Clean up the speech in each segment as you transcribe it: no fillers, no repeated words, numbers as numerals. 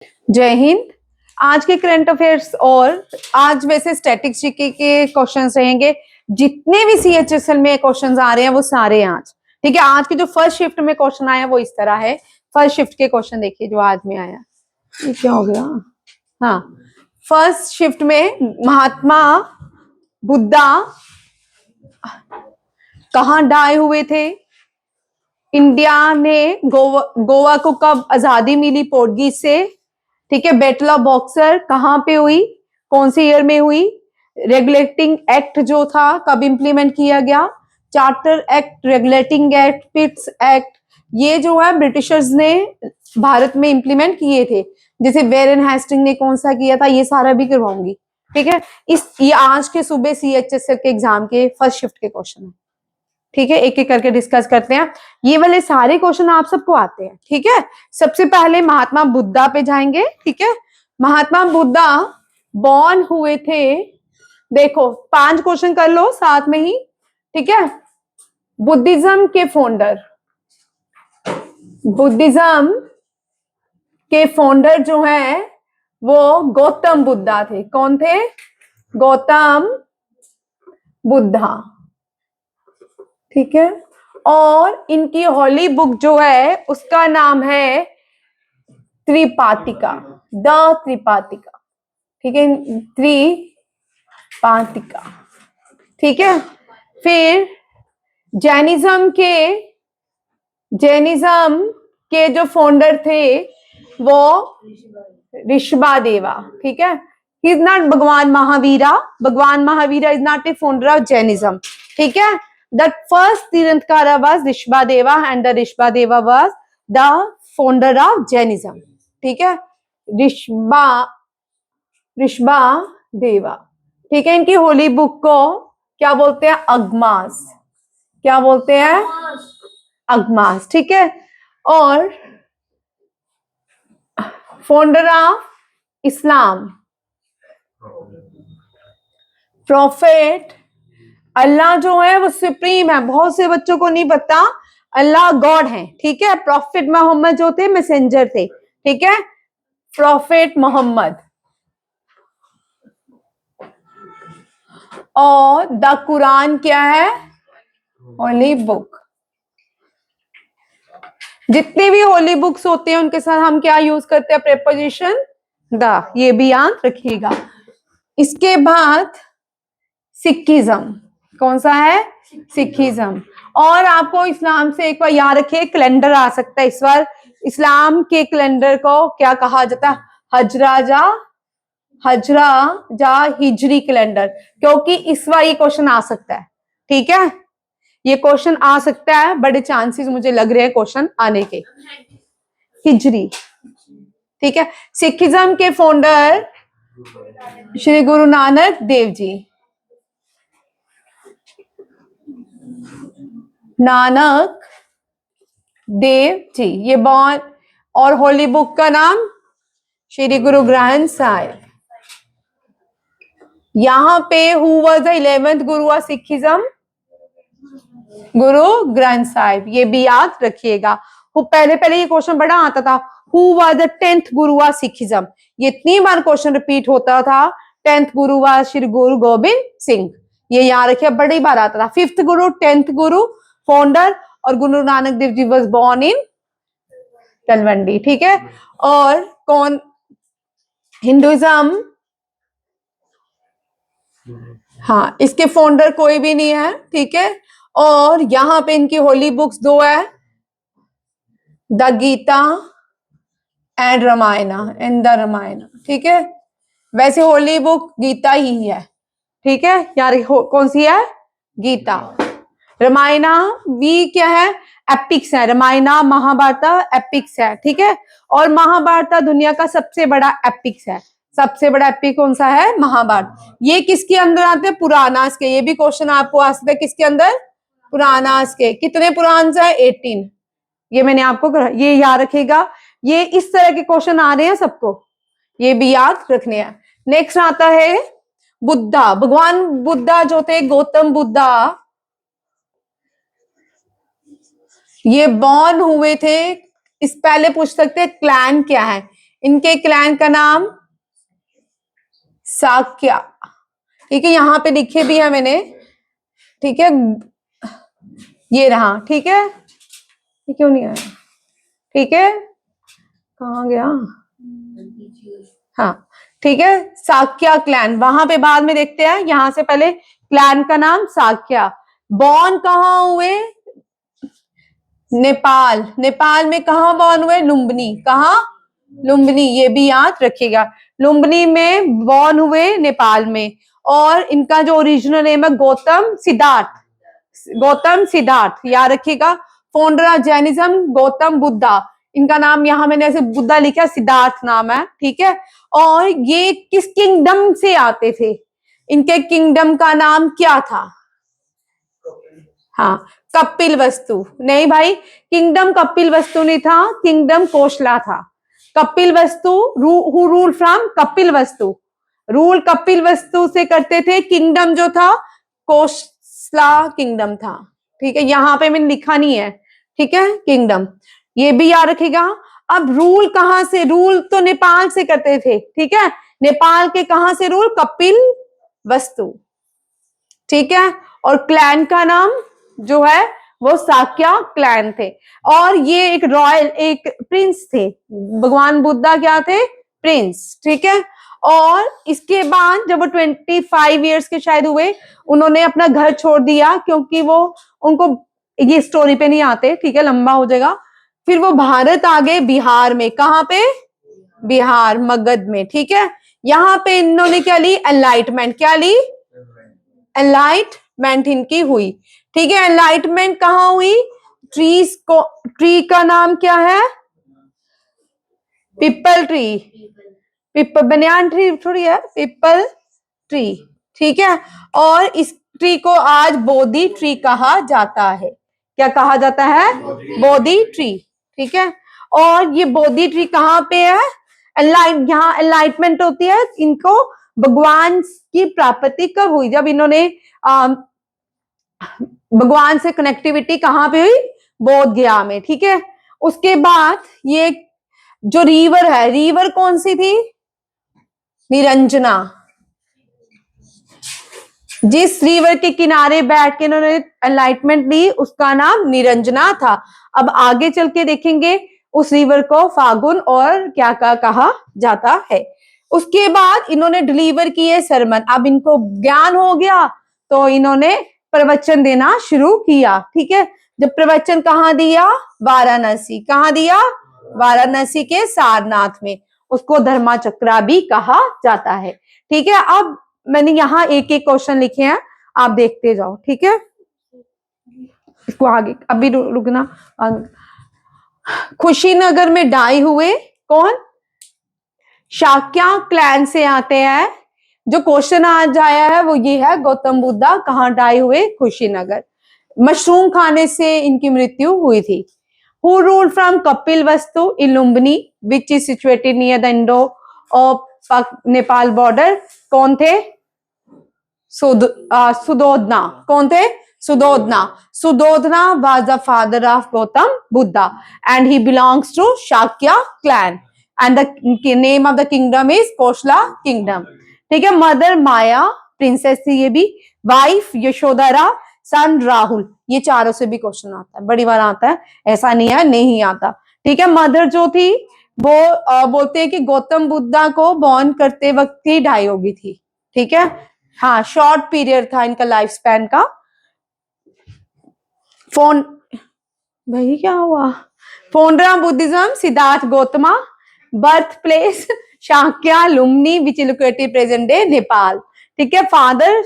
जय हिंद। आज के करंट अफेयर्स और आज वैसे स्टैटिक्स जीके के क्वेश्चंस रहेंगे। जितने भी सीएचएसएल में क्वेश्चंस आ रहे हैं वो सारे आज, ठीक है। आज की जो फर्स्ट शिफ्ट में क्वेश्चन आया वो इस तरह है। फर्स्ट शिफ्ट के क्वेश्चन देखिए जो आज में आया। ये क्या हो गया? हाँ, फर्स्ट शिफ्ट में महात्मा बुद्धा कहाँ डाई हुए थे? इंडिया ने गोवा को कब आजादी मिली पोर्टुगीज से? ठीक है। बैटल ऑफ बॉक्सर कहाँ पे हुई, कौन से ईयर में हुई? रेगुलेटिंग एक्ट जो था कब इंप्लीमेंट किया गया? Charter act, regulating act, Pitt's act, ये जो है ब्रिटिशर्स ने भारत में इंप्लीमेंट किए थे। जैसे वेरेन हेस्टिंग ने कौन सा किया था, ये सारा भी करवाऊंगी, ठीक है। ये आज के सुबह सीएचएसएल के एग्जाम के फर्स्ट शिफ्ट के क्वेश्चन है, ठीक है। एक एक करके डिस्कस करते हैं। ये वाले सारे क्वेश्चन आप सबको आते हैं, ठीक है। सबसे पहले महात्मा बुद्धा पे जाएंगे, ठीक है। महात्मा बुद्धा बॉर्न हुए थे, देखो 5 क्वेश्चन कर लो साथ में ही, ठीक है। बुद्धिज्म के फाउंडर, बुद्धिज्म के फाउंडर जो है वो गौतम बुद्धा थे। कौन थे? गौतम बुद्धा, ठीक है। और इनकी होली बुक जो है उसका नाम है त्रिपातिका, द त्रिपातिका, ठीक है। त्रिपातिका, ठीक है। फिर जैनिज्म के जो फाउंडर थे वो ऋषभदेवा, ठीक है। ही इज नॉट भगवान महावीरा, भगवान Mahavira is not a founder of Jainism, ठीक है। The first Tirthankara was Rishbadeva and the Rishbadeva was the founder of Jainism, ठीक है। ऋषभदेवा, ठीक है। इनकी होली बुक को क्या बोलते हैं? अगमास, क्या बोलते हैं? अगमास, ठीक है। और फाउंडर ऑफ इस्लाम, प्रॉफेट, अल्लाह जो है वो सुप्रीम है, बहुत से बच्चों को नहीं पता, अल्लाह गॉड है, ठीक है। प्रॉफेट मोहम्मद जो थे मैसेंजर थे, ठीक है। प्रॉफेट मोहम्मद। और द कुरान क्या है? होली बुक। जितने भी होली बुक्स होते हैं उनके साथ हम क्या यूज करते हैं? प्रेपोजिशन द, ये भी याद रखिएगा। इसके बाद सिखिज्म, कौन सा है? सिखिज्म। और आपको इस्लाम से एक बार याद रखिए कैलेंडर आ सकता है इस बार। इस्लाम के कैलेंडर को क्या कहा जाता है? हजरा जा हिजरी कैलेंडर, क्योंकि इस बार ये क्वेश्चन आ सकता है, ठीक है। ये क्वेश्चन आ सकता है, बड़े चांसेस मुझे लग रहे हैं क्वेश्चन आने के। हिजरी, ठीक है। सिखिज्म के फाउंडर श्री गुरु नानक देव जी, नानक देव जी, ये बॉर्न। और होली बुक का नाम श्री गुरु ग्रंथ साहिब। यहां पे who was the 11th Guru of Sikhism? Guru Granth Sahib, ये भी याद रखिएगा। पहले ये क्वेश्चन बड़ा आता था, who was the 10th Guru of Sikhism? ये इतनी बार क्वेश्चन रिपीट होता था। 10th Guru was Shri Guru Gobind Singh, ये याद रखिए, बड़ी बार आता था। 5th गुरु, 10th गुरु, फाउंडर, और Guru Nanak Dev ji was born in Talwandi, ठीक है। और कौन? हिंदुइज्म, हाँ, इसके फाउंडर कोई भी नहीं है, ठीक है। और यहाँ पे इनकी होली बुक्स 2 है, the Gita and Ramayana, in the Ramayan, ठीक है। वैसे होली बुक गीता ही है, ठीक है यार। कौन सी है? गीता। रामायणा भी क्या है? एपिक्स है। रामायणा महाभारत एपिक्स है, ठीक है। और महाभारत दुनिया का सबसे बड़ा एपिक्स है। सबसे बड़ा एपिक कौन सा है? महाभारत। ये किसके अंदर आते हैं? पुराणास के। ये भी क्वेश्चन आपको आ सकता है, किसके अंदर? पुराणास के। कितने पुराण है? 18। ये मैंने आपको ये याद रखेगा। ये इस तरह के क्वेश्चन आ रहे हैं सबको, ये भी याद रखने हैं। नेक्स्ट आता है बुद्धा। भगवान बुद्धा जो थे, गौतम बुद्धा, ये बॉर्न हुए थे, इस पहले पूछ सकते हैं क्लैन क्या है? इनके क्लैन का नाम साक्या। ठीक है, यहाँ पे लिखे भी है मैंने, ठीक है, ये रहा। ठीक है, ये क्यों नहीं आया? ठीक है, कहाँ गया? हाँ, ठीक है, साक्या क्लैन, वहां पे बाद में देखते हैं। यहां से पहले क्लैन का नाम साक्या। बॉर्न कहाँ हुए? नेपाल। नेपाल में कहाँ बॉर्न हुए? लुम्बिनी। कहाँ? लुम्बिनी, ये भी याद रखिएगा। लुम्बिनी में बॉर्न हुए, नेपाल में। और इनका जो ओरिजिनल नेम है गौतम सिद्धार्थ। गौतम सिद्धार्थ याद रखिएगा। Founder of Jainism Gautam Buddha. इनका नाम यहाँ मैंने ऐसे बुद्धा लिखा, सिद्धार्थ नाम है। ठीक है, और ये किस किंगडम से आते थे? इनके किंगडम का नाम क्या था? हाँ, कपिल वस्तु। नहीं भाई, किंगडम कपिल वस्तु नहीं था, किंगडम कोशला था। कपिल वस्तु हु रूल फ्रॉम कपिल वस्तु, रूल कपिल वस्तु से करते थे। किंगडम जो था कोशला किंगडम था। ठीक है, यहाँ पे मैंने लिखा नहीं है। ठीक है, किंगडम, ये भी याद रखेगा। अब रूल कहां से? रूल तो नेपाल से करते थे। ठीक है, नेपाल के कहां से रूल? कपिल वस्तु। ठीक है, और क्लैन का नाम जो है वो साक्या क्लैन थे। और ये एक रॉयल, एक प्रिंस थे। भगवान बुद्धा क्या थे? प्रिंस। ठीक है, और इसके बाद जब वो 25 ईयर्स के शायद हुए, उन्होंने अपना घर छोड़ दिया, क्योंकि वो, उनको ये स्टोरी पे नहीं आते, ठीक है, लंबा हो जाएगा। फिर वो भारत आ गए, बिहार में। कहाँ पे? बिहार, मगध में। ठीक है, यहाँ पे इन्होंने क्या ली? एनलाइटमेंट। क्या ली? एनलाइटमेंट इनकी हुई। ठीक है, एनलाइटमेंट कहाँ हुई? ट्रीज को, ट्री का नाम क्या है? People tree. People, banyan tree थोड़ी है, पिपल ट्री। ठीक है, और इस ट्री को आज बोधि ट्री कहा जाता है। क्या कहा जाता है? बोधि ट्री। ठीक है, और ये बोधि ट्री कहाँ पे है? यहाँ एनलाइटमेंट होती है। इनको भगवान की प्राप्ति कब हुई? जब इन्होंने भगवान से कनेक्टिविटी कहाँ पे हुई? बोध गया में। ठीक है, उसके बाद ये जो रिवर है, रिवर कौन सी थी? निरंजना। जिस रिवर के किनारे बैठ के इन्होंने एनलाइटमेंट ली, उसका नाम निरंजना था। अब आगे चल के देखेंगे उस रिवर को फागुन और क्या कहा जाता है। उसके बाद इन्होंने डिलीवर किए सरमन। अब इनको ज्ञान हो गया, तो इन्होंने प्रवचन देना शुरू किया। ठीक है, जब प्रवचन कहाँ दिया? वाराणसी। कहाँ दिया? वाराणसी के सारनाथ में। उसको धर्माचक्रा भी कहा जाता है। ठीक है, अब मैंने यहाँ एक एक क्वेश्चन लिखे हैं, आप देखते जाओ। ठीक है, इसको आगे अभी रुकना। खुशीनगर में डाई हुए कौन? शाक्या क्लैन से आते हैं। जो क्वेश्चन आज आया है वो ये है, गौतम बुद्धा कहाँ डाई हुए? कुशीनगर। मशरूम खाने से इनकी मृत्यु हुई थी। Who ruled from कपिल वस्तु in Lumbini, which is situated near the Indo Nepal border? कौन थे? सुदोधना। कौन थे? Suddhodana. Suddhodana was the father of Gautam Buddha and he belongs to Shakya clan and the name of the kingdom is Koshla kingdom. ठीक है, mother माया princess थी ये भी। Wife Yashodhara, सन राहुल। ये चारों से भी क्वेश्चन आता है, बड़ी बार आता है, ऐसा नहीं है नहीं आता। ठीक है, मदर जो थी वो बोलते हैं कि गौतम बुद्धा को बॉर्न करते वक्त ही ढाई हो गई थी। ठीक है, हाँ, शॉर्ट पीरियड था इनका लाइफ स्पैन का। फोन भाई क्या हुआ? Founder of Buddhism Siddhartha Gautama. Birth place Shakya Lumbini which located present day Nepal. ठीक है, फादर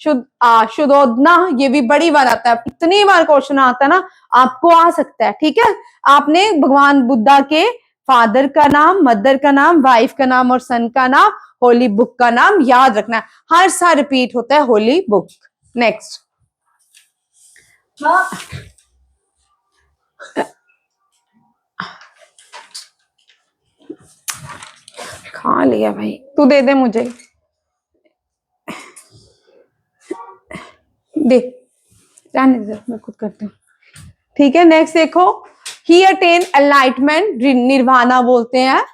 शुद्धोधना। ये भी बड़ी बार आता है, इतनी बार क्वेश्चन आता है ना, आपको आ सकता है। ठीक है, आपने भगवान बुद्धा के फादर का नाम, मदर का नाम, वाइफ का नाम और सन का नाम, होली बुक का नाम याद रखना है। हर साल रिपीट होता है होली बुक। नेक्स्ट, खा लिया भाई, तू दे दे मुझे, दे, रहने दे, मैं खुद करती हूँ। ठीक है, नेक्स्ट देखो, ही अटेन एनलाइटमेंट, निर्वाणा बोलते हैं।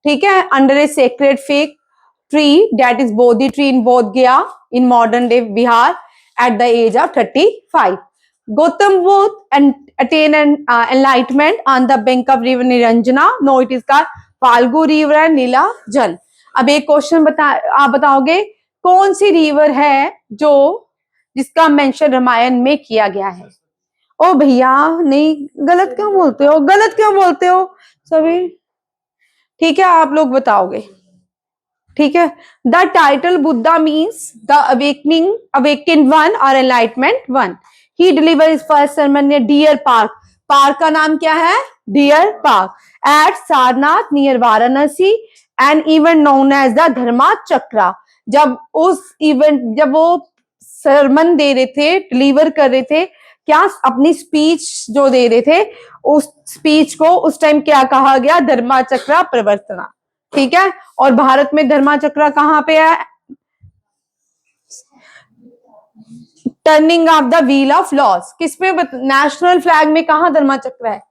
ठीक है, under A sacred fig tree that is Bodhi tree in बोध गया in modern day Bihar at the age of 35. Gautam Buddha and attain an enlightenment on the bank of river Niranjana. No, it is called Falgu river and नीला जल. अब एक question आप बताओगे कौन सी river है जो जिसका मेंशन रामायण में किया गया है? ओ भैया नहीं, गलत क्यों बोलते हो, गलत क्यों बोलते हो सभी? ठीक है, आप लोग बताओगे. ठीक है, the title Buddha means the awakening one or enlightenment one. He deliver his first sermon near deer park. Park का नाम क्या है? Deer park. At Sarnath near Varanasi and event known as the Dharma Chakra. जब वो सरमन दे रहे थे, डिलीवर कर रहे थे, क्या अपनी स्पीच जो दे रहे थे, उस स्पीच को उस टाइम क्या कहा गया? धर्मा चक्रा प्रवर्तना. ठीक है, और भारत में धर्मा चक्र कहां पे है? Turning of the wheel of laws. किसमें? नेशनल फ्लैग में कहां धर्मा चक्र है?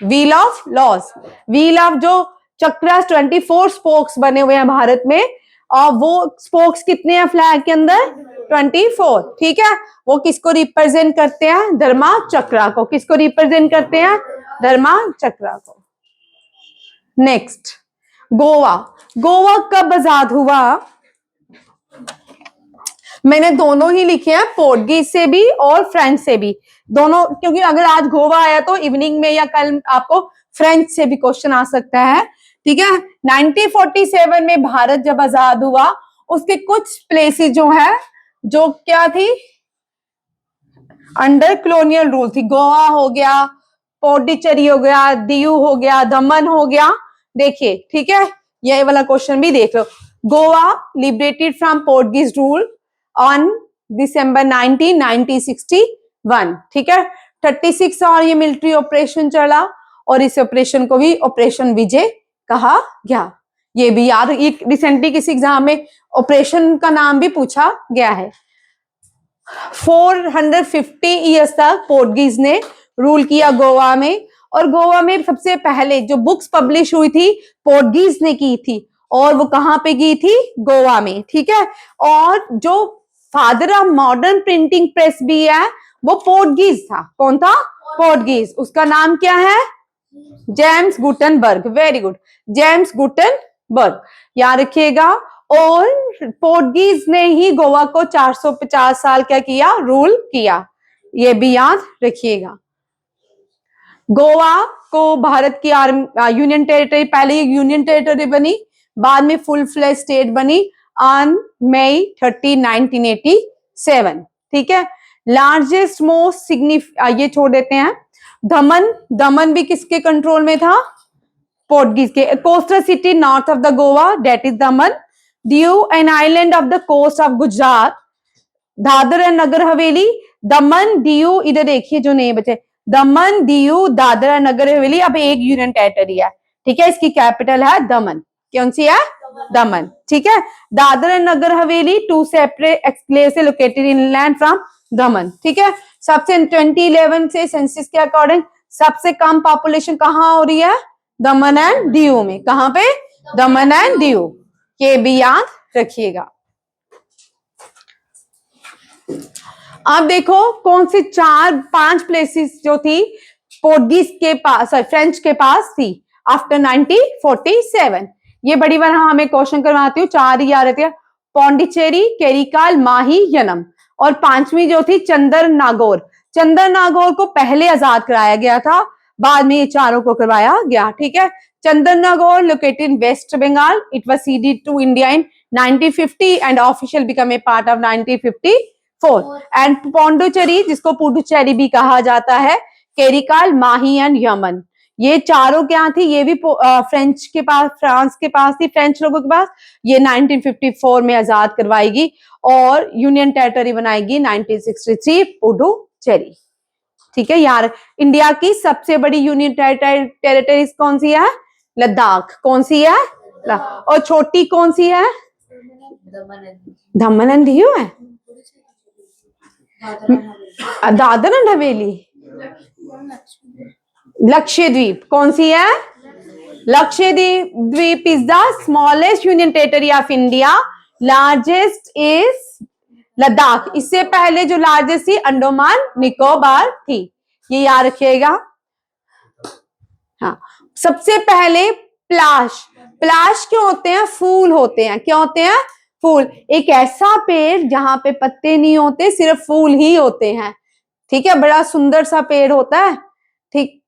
Wheel of laws. Wheel of जो चक्र 24 स्पोक्स बने हुए हैं भारत में, और वो स्पोक्स कितने हैं फ्लैग के अंदर? 24. ठीक है, वो किसको रिप्रेजेंट करते हैं? धर्मा चक्र को. किसको रिप्रेजेंट करते हैं? धर्मा चक्र को. नेक्स्ट, गोवा. गोवा कब आजाद हुआ? मैंने दोनों ही लिखे हैं, पोर्टुगीज से भी और फ्रेंच से भी, दोनों, क्योंकि अगर आज गोवा आया तो इवनिंग में या कल आपको फ्रेंच से भी क्वेश्चन आ सकता है. ठीक है, 1947 में भारत जब आजाद हुआ, उसके कुछ प्लेसेस जो है, जो क्या थी? अंडर कॉलोनियल रूल थी. गोवा हो गया, पौंडीचेरी हो गया, दीव हो गया, दमन हो गया. देखिए, ठीक है, ये वाला क्वेश्चन भी देख लो. Goa liberated from Portuguese rule on December 19, 1961. ठीक है, 36 और ये मिलिट्री ऑपरेशन चला, और इस ऑपरेशन को भी ऑपरेशन विजय कहा गया. ये भी याद, रिसेंटली किसी एग्जाम में ऑपरेशन का नाम भी पूछा गया है. 450 ईयर्स तक पोर्टुगीज ने रूल किया गोवा में, और गोवा में सबसे पहले जो बुक्स पब्लिश हुई थी पोर्टुगीज ने की थी, और वो कहां पे की थी? गोवा में. ठीक है, और जो father of modern printing press भी है वो पोर्टुगीज था. कौन था? पोर्टुगीज. उसका नाम क्या है? James Gutenberg. Very good, James Gutenberg, याद रखिएगा. और पोर्टुगीज ने ही गोवा को 450 साल क्या किया? रूल किया. ये भी याद रखिएगा. गोवा को भारत की यूनियन टेरिटरी, पहले यूनियन टेरिटरी बनी, बाद में फुल फ्लेज स्टेट बनी ऑन मई 30, 1987. ठीक है, लार्जेस्ट मोस्ट सिग्निफिकेंट, ये छोड़ देते हैं. दमन. दमन भी किसके कंट्रोल में था? पोर्टुगीज के. Coastal city north of the Goa, that is Daman. Diu an island of the coast of Gujarat. Dadra and Nagar Haveli. Daman, Diu, इधर देखिए जो नहीं बचे, दमन, दीव, दादरा नगर हवेली अब एक यूनियन टेरिटरी है. ठीक है, इसकी कैपिटल है दमन. कौन सी है? दमन. ठीक है, Dadra Nagar Haveli 2 separate एक्सक्लेव्स located inland from दमन. ठीक है, सबसे 2011 से सेंसस के अकॉर्डिंग सबसे कम पॉपुलेशन कहाँ हो रही है? दमन एंड दीव में. कहां पे? दमन एंड दीव. ये भी याद रखिएगा. अब देखो कौन सी 4-5 प्लेसेस जो थी पोर्टुगीज के पास, फ्रेंच के पास थी आफ्टर 1947. ये बड़ी बार हमें क्वेश्चन करवाती हूँ, 4 ही आ रहे थे. पौंडीचेरी, केरिकाल, माही, यनम. और 5वीं जो थी चंदर नागौर. चंदर नागौर को पहले आजाद कराया गया था, बाद में ये चारों को करवाया गया. ठीक है, Chandernagore located in West Bengal. It was ceded to India in 1950 and official become a part of 1954. And Pondicherry, जिसको पुडुचेरी भी कहा जाता है, केरिकाल, माही एंड यमन, ये चारों क्या थी? ये भी फ्रेंच के पास, फ्रांस के पास थी, फ्रेंच लोगों के पास. ये 1954 में आजाद करवाएगी और यूनियन टेरिटरी बनाएगी 1963 पुडुचेरी. ठीक है यार, इंडिया की सबसे बड़ी यूनियन टेरिटरी कौन सी है? लद्दाख. कौन सी है? और छोटी कौन सी है? दमन एंड दीव है. दादर एंड हवेली. लक्षद्वीप. कौन सी है? Lakshadweep is the smallest union territory of India, largest is Ladakh. इससे पहले जो लार्जेस्ट थी अंडमान निकोबार थी, ये याद रखिएगा। हाँ, सबसे पहले प्लाश, प्लाश क्यों होते हैं? फूल होते हैं। क्या होते हैं? फूल। एक ऐसा पेड़ जहां पे पत्ते नहीं होते, सिर्फ फूल ही होते हैं, ठीक है, बड़ा सुंदर सा पेड़ होता है, ठीक।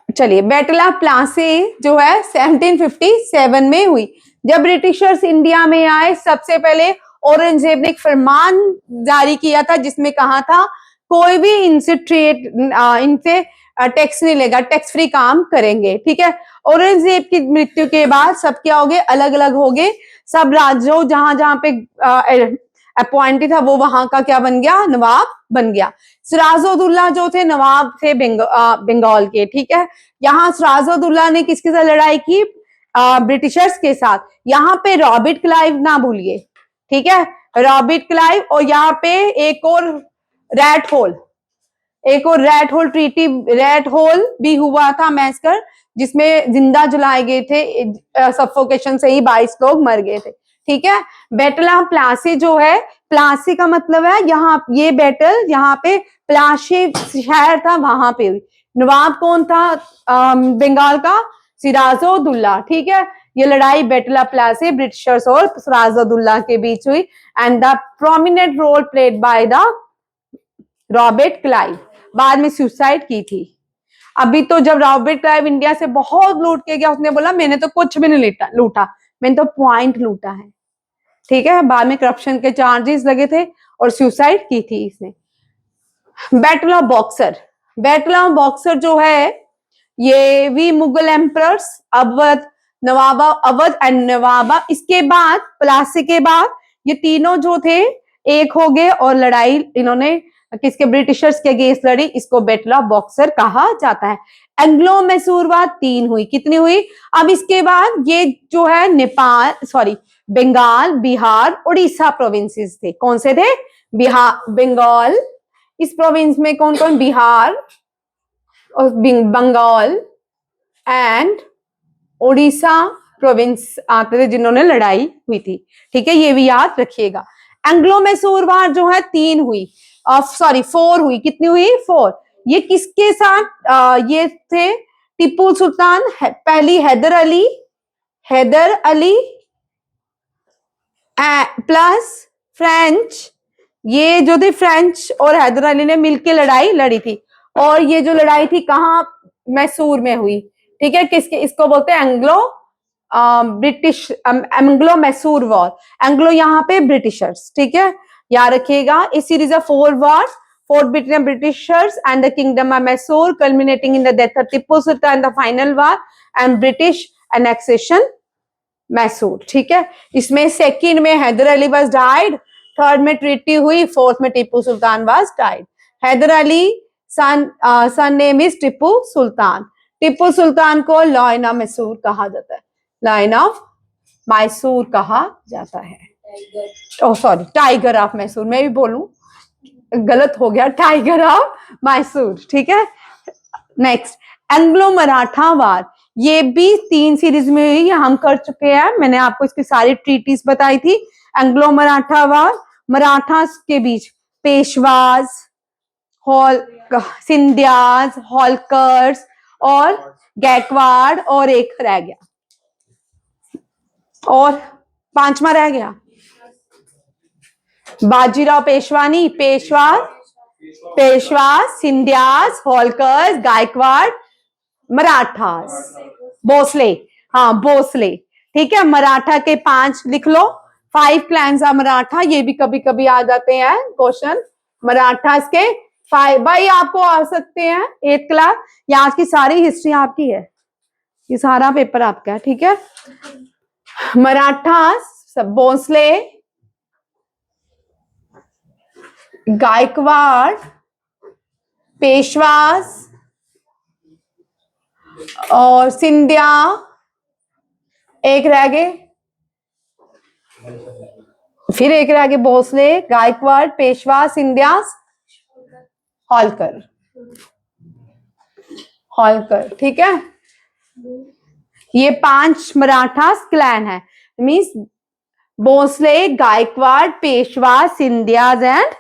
चलिए, बैटल ऑफ प्लासी जो है 1757 में हुई, जब ब्रिटिशर्स इंडिया में आए। सबसे पहले औरंगजेब ने एक फरमान जारी किया था जिसमें कहा था कोई भी इनसे टैक्स नहीं लेगा, टैक्स फ्री काम करेंगे, ठीक है। औरंगजेब की मृत्यु के बाद सब क्या हो गए? अलग अलग हो गए। सब राज्यों जहां जहां पे अपॉइंटेड था वो वहां का क्या बन गया? नवाब बन गया। सिराजुद्दौला जो थे नवाब थे बंगाल के, ठीक है। यहाँ सिराजुद्दौला ने किसके साथ लड़ाई की? ब्रिटिशर्स के साथ। यहाँ पे रॉबर्ट क्लाइव ना भूलिए, ठीक है, रॉबर्ट क्लाइव। और यहाँ पे एक और रेड होल, एक और red hole treaty, red hole भी हुआ था मैसकर, जिसमें जिंदा जलाए गए थे, सफोकेशन से ही 22 लोग मर गए थे, ठीक है। बैटल ऑफ प्लासी जो है, प्लासी का मतलब है यहाँ, ये बैटल यहाँ पे प्लासी शहर था वहां पे हुई। नवाब कौन था बंगाल का? सिराजुद्दौला, ठीक है। ये लड़ाई बैटल ऑफ प्लासी ब्रिटिशर्स और सिराजुद्दौला के बीच हुई, and the prominent role played by the Robert Clive. बाद में सुसाइड की थी। अभी तो जब रॉबर्ट क्लाइव इंडिया से बहुत लूट के गया, उसने बोला मैंने तो कुछ भी नहीं लूटा, मैंने तो पॉइंट लूटा है, ठीक है। बाद में करप्शन के चार्जेस लगे थे और सुसाइड की थी इसने। Battle of boxer, battle of boxer जो है ये भी मुगल एम्परर्स अवध, नवाबा अवध एंड नवाबा, इसके बाद प्लासी के बाद ये तीनों जो थे एक हो गए और लड़ाई इन्होंने किसके? ब्रिटिशर्स के अगेंस्ट लड़ी। इसको बैटल ऑफ बॉक्सर कहा जाता है। एंग्लो मैसूर वार 3 हुई। कितनी हुई? अब इसके बाद ये जो है नेपाल, सॉरी, बंगाल, बिहार, उड़ीसा प्रोविंसेस थे। कौन से थे? बिहार, बंगाल, इस प्रोविंस में कौन कौन? बिहार और बंगाल एंड उड़ीसा प्रोविंस आते थे जिन्होंने लड़ाई हुई थी, ठीक है, ये भी याद रखिएगा। एंग्लो मैसूर वार जो है 3 हुई, सॉरी 4 हुई। कितनी हुई? 4। ये किसके साथ? ये थे टीपू सुल्तान, पहली हैदर अली, हैदर अली प्लस फ्रेंच, ये जो थे फ्रेंच और हैदर अली ने मिलकर लड़ाई लड़ी थी। और ये जो लड़ाई थी कहाँ? मैसूर में हुई, ठीक है। किसके? इसको बोलते हैं Anglo British, Anglo Mysore war. Anglo यहाँ पे ब्रिटिशर्स, ठीक है, याद रखिएगा। इस series of 4 war fought between Britishers and the Kingdom of Mysore, culminating in the death of Tipu Sultan, the final war, and British annexation Mysore, ठीक है। इसमें सेकंड में Hyder Ali was died, third में ट्रीटी हुई, फोर्थ में Tipu Sultan was died. Hyder Ali son name is Tipu Sultan. Tipu Sultan को lion of Mysore कहा जाता है, लायन ऑफ मैसूर कहा जाता है। ओ सॉरी, टाइगर ऑफ मैसूर, मैं भी बोलूं गलत हो गया, टाइगर ऑफ मैसूर, ठीक है। नेक्स्ट, एंग्लो मराठा वार, ये भी 3 सीरीज में हुई, हम कर चुके हैं, मैंने आपको इसकी सारी ट्रीटीज बताई थी। एंग्लो मराठा वार, मराठास के बीच पेशवाज, सिंधियाज, होलकर्स और गायकवाड़, और एक रह गया, और 5वां रह गया बाजीराव पेशवानी, पेशवा, सिंधियाज, होलकर्स, गायकवाड़, मराठास, भोसले, हाँ भोसले, ठीक है। मराठा के 5 लिख लो, 5 क्लैंस ऑफ मराठा, ये भी कभी कभी आ जाते हैं क्वेश्चन। मराठास के 5, भाई आपको आ सकते हैं 8th क्लास, यहाँ की सारी हिस्ट्री आपकी है, ये सारा पेपर आपका है, ठीक है। मराठास, भोसले, गायकवाड़, पेशवास और सिंधिया, एक रह गए, फिर एक रह गए, भोसले, गायकवाड़, पेशवा, सिंधिया, होलकर, होलकर, ठीक है। ये 5 मराठा क्लैन है, मीन्स भोसले, गायकवाड़, पेशवा, सिंधियाज एंड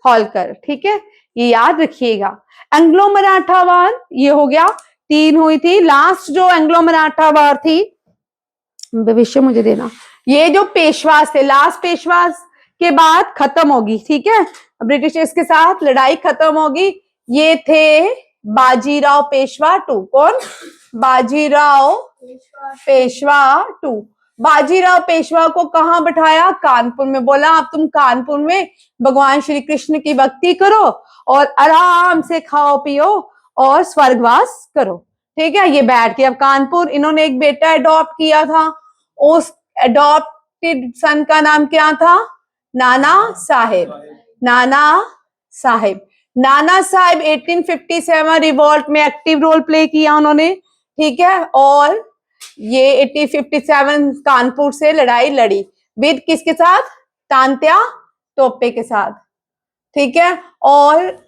होलकर। ठीक है, ये याद रखिएगा। एंग्लो मराठा वार ये हो गया, 3 हुई थी। लास्ट जो एंग्लो मराठा वार थी, भविष्य मुझे देना, ये जो पेशवास थे, लास्ट पेशवास के बाद खत्म होगी। ठीक है, ब्रिटिशर्स के साथ लड़ाई खत्म होगी। ये थे बाजीराव पेशवा टू। कौन? बाजीराव पेशवा टू। बाजीराव पेशवा को कहां बैठाया? कानपुर में। बोला अब तुम कानपुर में भगवान श्री कृष्ण की भक्ति करो और आराम से खाओ पियो और स्वर्गवास करो। ठीक है, ये बैठ के अब कानपुर, इन्होंने एक बेटा अडॉप्ट किया था, उस अडॉप्टेड सन का नाम क्या था? नाना साहेब। नाना साहेब। नाना साहेब 1857 रिवॉल्ट में एक्टिव रोल प्ले किया उन्होंने। ठीक है, और ये 1857 कानपुर से लड़ाई लड़ी विद किसके साथ? तांत्या टोपे के साथ। ठीक है, और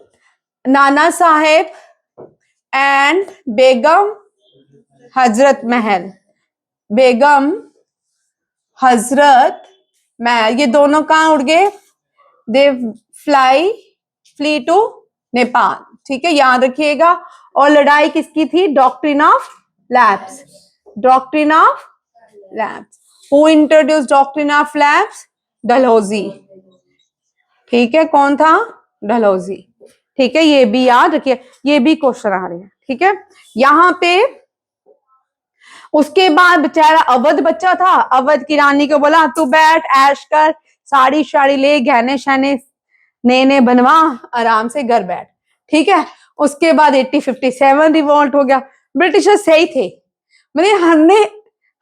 नाना साहेब एंड बेगम हजरत महल, बेगम हजरत महल, ये दोनों कहां उड़ गए? दे फ्ली टू नेपाल। ठीक है, याद रखिएगा। और लड़ाई किसकी थी? Doctrine of lapse. Doctrine of lapse. Who introduce doctrine of lapse? Dalhousie. ठीक है, कौन था? डलहौजी। ठीक है, ये भी याद रखिए, ये भी क्वेश्चन आ रहे हैं। ठीक है, यहां पे उसके बाद बेचारा अवध बच्चा था, अवध की रानी को बोला तू बैठ, ऐश कर, साड़ी शाड़ी ले, गहने शहने नए बनवा, आराम से घर बैठ। ठीक है, उसके बाद 1857 रिवॉल्ट हो गया। ब्रिटिशर सही थे, मतलब हमने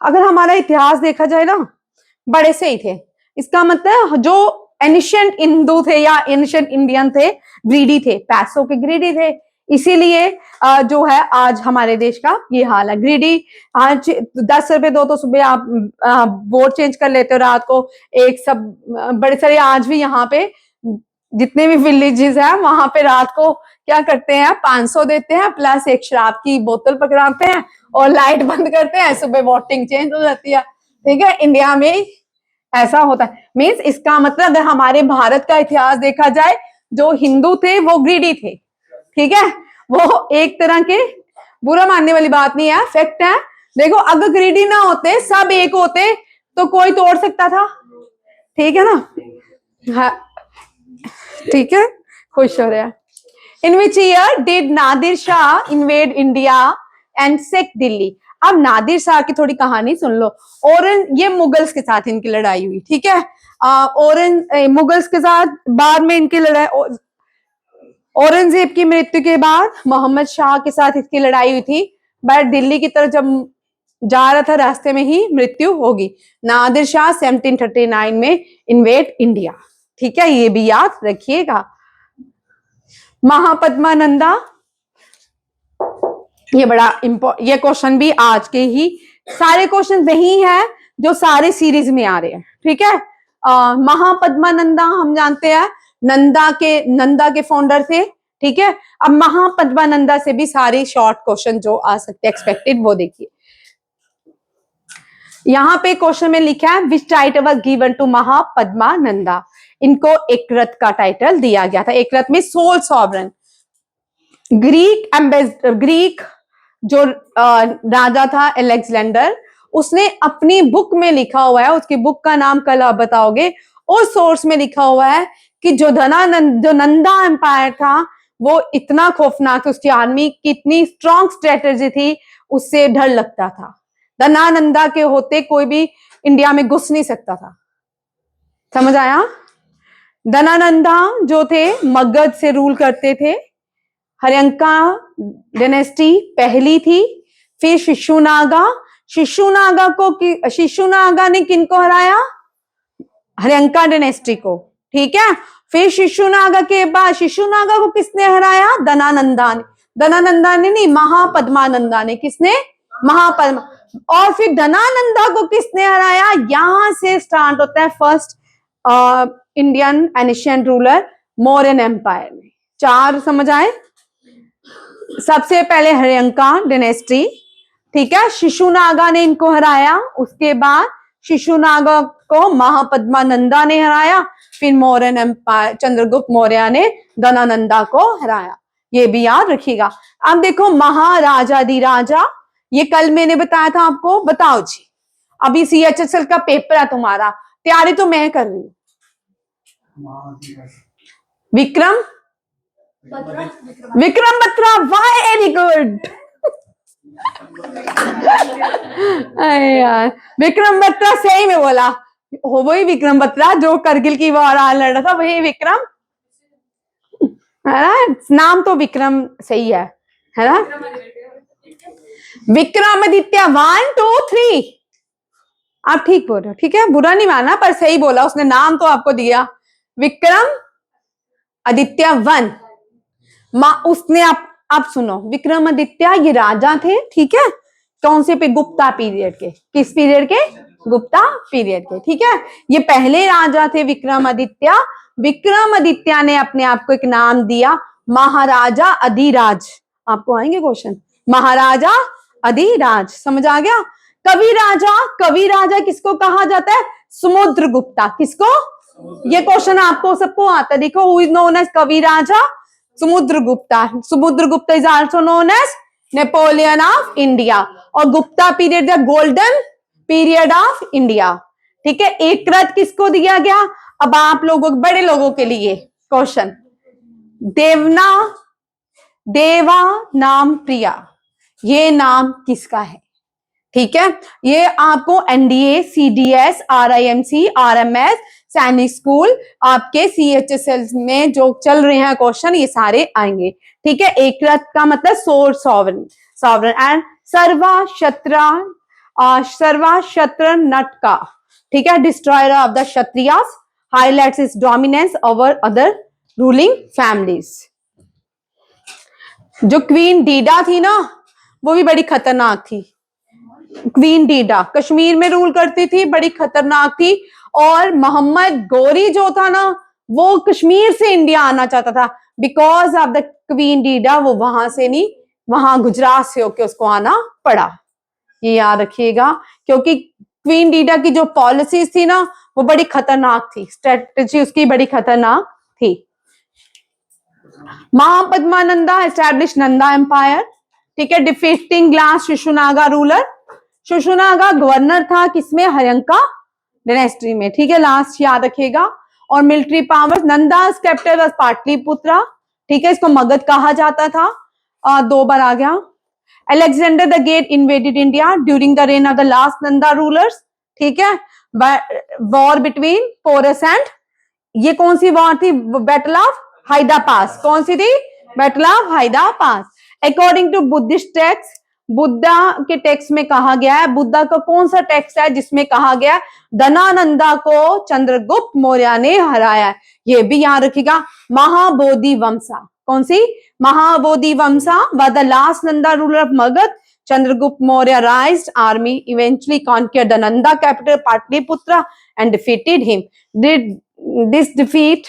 अगर हमारा इतिहास देखा जाए ना, बड़े सही थे। इसका मतलब जो एनिशियंट हिंदू थे या एनिशियंट इंडियन थे, ग्रीडी थे, पैसों के ग्रीडी थे, इसीलिए जो है आज हमारे देश का ये हाल है। ग्रीडी, आज 10 रुपए दो तो सुबह आप वोट चेंज कर लेते हो, रात को एक सब बड़े सारे, आज भी यहाँ पे जितने भी विलेजेस हैं वहां पे रात को क्या करते हैं? 500 देते हैं प्लस एक शराब की बोतल पकड़ाते हैं और लाइट बंद करते हैं, सुबह वोटिंग चेंज हो जाती है। ठीक है, इंडिया में ऐसा होता है। मीन्स इसका मतलब अगर हमारे भारत का इतिहास देखा जाए, जो हिंदू थे वो ग्रीडी थे। ठीक है, वो एक तरह के, बुरा मानने वाली बात नहीं है, फैक्ट है। देखो अगर ग्रीडी ना होते, सब एक होते, तो कोई तोड़ सकता था। ठीक है ना? हाँ, ठीक है, खुश हो रहा है। In which year did Nadir Shah invade India and sack Delhi? अब नादिर शाह की थोड़ी कहानी सुन लो। ये मुगल्स के साथ इनकी लड़ाई हुई। ठीक है, मुगल्स के साथ बाद में इनकी लड़ाई, औरंगजेब की मृत्यु के बाद मोहम्मद शाह के साथ इसकी लड़ाई हुई थी, बट दिल्ली की तरफ जब जा रहा था रास्ते में ही मृत्यु होगी। नादिर शाह 1739 में इन्वेड इंडिया। ठीक है, ये भी याद रखिएगा। महापद्मानंदा, ये बड़ा ये क्वेश्चन भी आज के ही सारे क्वेश्चन वही है जो सारे सीरीज में आ रहे हैं। ठीक है, महापद्मानंदा हम जानते हैं नंदा के फाउंडर थे। ठीक है, अब महापद्मानंदा से भी सारे शॉर्ट क्वेश्चन जो आ सकते हैं एक्सपेक्टेड, वो देखिए। यहाँ पे क्वेश्चन में लिखा है विच title was given to Mahapadmananda? इनको एकरत का टाइटल दिया गया था। एकरत में सोल सॉवरन। ग्रीक जो राजा था अलेक्जेंडर, उसने अपनी बुक में लिखा हुआ है, उसकी बुक का नाम कल आप बताओगे, उस सोर्स में लिखा हुआ है कि जो नंदा एम्पायर था वो इतना खौफनाक, उसकी आर्मी की इतनी स्ट्रॉन्ग स्ट्रेटेजी थी, उससे डर लगता था। धनानंदा के होते कोई भी इंडिया में घुस नहीं सकता था। समझ आया? धनानंदा जो थे मगध से रूल करते थे। हर्यंका डायनेस्टी पहली थी। फिर शिशुनागा ने किनको हराया? हर्यंका डायनेस्टी को। ठीक है, फिर शिशुनागा के बाद शिशुनागा को किसने हराया? धनानंदा ने नहीं, महापद्मानंदा ने। किसने? महापद्मा। और फिर धनानंदा को किसने हराया? यहां से स्टार्ट होता है first Indian ancient ruler Mauryan empire में। 4 समझ आए? सबसे पहले हर्यंका डायनेस्टी, ठीक है, शिशुनागा ने इनको हराया, उसके बाद शिशुनागा को महापद्मानंदा ने हराया, फिर मौर्यन एम्पायर चंद्रगुप्त मौर्य ने धनानंदा को हराया, ये भी याद रखिएगा। अब देखो महाराजाधिराजा, ये कल मैंने बताया था आपको, बताओ जी। अभी CHSL का पेपर है तुम्हारा, तैयारी तो मैं कर रही हूँ। Vikram Vikram Batra, very good. यार विक्रम बत्रा सही में बोला, हो वही विक्रम बत्रा जो करगिल की वार लड़ रहा था, वही विक्रम है ना, नाम तो विक्रम सही है ना। विक्रमादित्य 1 2 3, आप ठीक बोल रहे हो, ठीक है, बुरा नहीं माना पर सही बोला, उसने नाम तो आपको दिया विक्रम आदित्य 1। उसने आप सुनो, विक्रमादित्य ये राजा थे, ठीक है, कौन से पे, गुप्ता पीरियड के, किस पीरियड के, गुप्ता पीरियड के, ठीक है, ये पहले राजा थे विक्रमादित्य। विक्रमादित्य ने अपने आप को एक नाम दिया महाराजा अधिराज, आपको आएंगे क्वेश्चन, महाराजा अधिराज, समझ आ गया। कवि राजा किसको कहा जाता है, समुद्रगुप्ता, किसको, ये क्वेश्चन आपको सबको आता है, देखो, who is known as Kavi Raja, Samudragupta. Samudragupta is also known as Napoleon of India, और Gupta period the golden period of India, ठीक है। एक रथ किसको दिया गया, अब आप लोगों, बड़े लोगों के लिए क्वेश्चन, देवा नाम प्रिया, ये नाम किसका है, ठीक है। ये आपको NDA, CDS, RIMC, RMS, सैनिक स्कूल, आपके CHSL में जो चल रहे हैं क्वेश्चन, ये सारे आएंगे, ठीक है। एक रथ का मतलब सॉवरन, एंड सर्वा शत्र नटका, ठीक है, destroyer of the Kshatriyas, highlights is dominance over other ruling families. जो क्वीन डीडा थी ना, वो भी बड़ी खतरनाक थी। क्वीन डीडा कश्मीर में रूल करती थी, बड़ी खतरनाक थी। और मोहम्मद गोरी जो था ना, वो कश्मीर से इंडिया आना चाहता था, because of the queen Dida, वो वहां से नहीं, वहां गुजरात से होके उसको आना पड़ा, ये याद रखिएगा, क्योंकि क्वीन डीडा की जो पॉलिसीज थी ना, वो बड़ी खतरनाक थी, स्ट्रेटेजी उसकी बड़ी खतरनाक थी। महापद्मानंदा एस्टैब्लिश नंदा एम्पायर, ठीक है, defeating glass Shishunaga ruler. Shishunaga governor था किसमें, हयंका डायनेस्टी में, ठीक है, लास्ट याद रखिएगा। और military powers, Nanda's capital was Pataliputra, ठीक है, इसको मगध कहा जाता था, 2 बार आ गया। Alexander the great invaded India during the reign of the last Nanda rulers, ठीक है। वॉर बिटवीन पोरस एंड, ये कौन सी वॉर थी, बैटल ऑफ हाइदा पास, कौन सी थी, battle of Hydaspes. According to Buddhist text, Buddha के टेक्स्ट में कहा गया है, बुद्धा का कौन सा टेक्स्ट है जिसमें कहा गया है धनानंदा को चंद्रगुप्त मौर्य ने हराया है, ये भी याद रखिएगा। महाबोधि वंशा, कौन सी, महाबोधि वंशा व the last Nanda ruler of Magadha, Chandragupta Maurya raised army eventually conquered the Nanda capital Pataliputra and defeated him. This defeat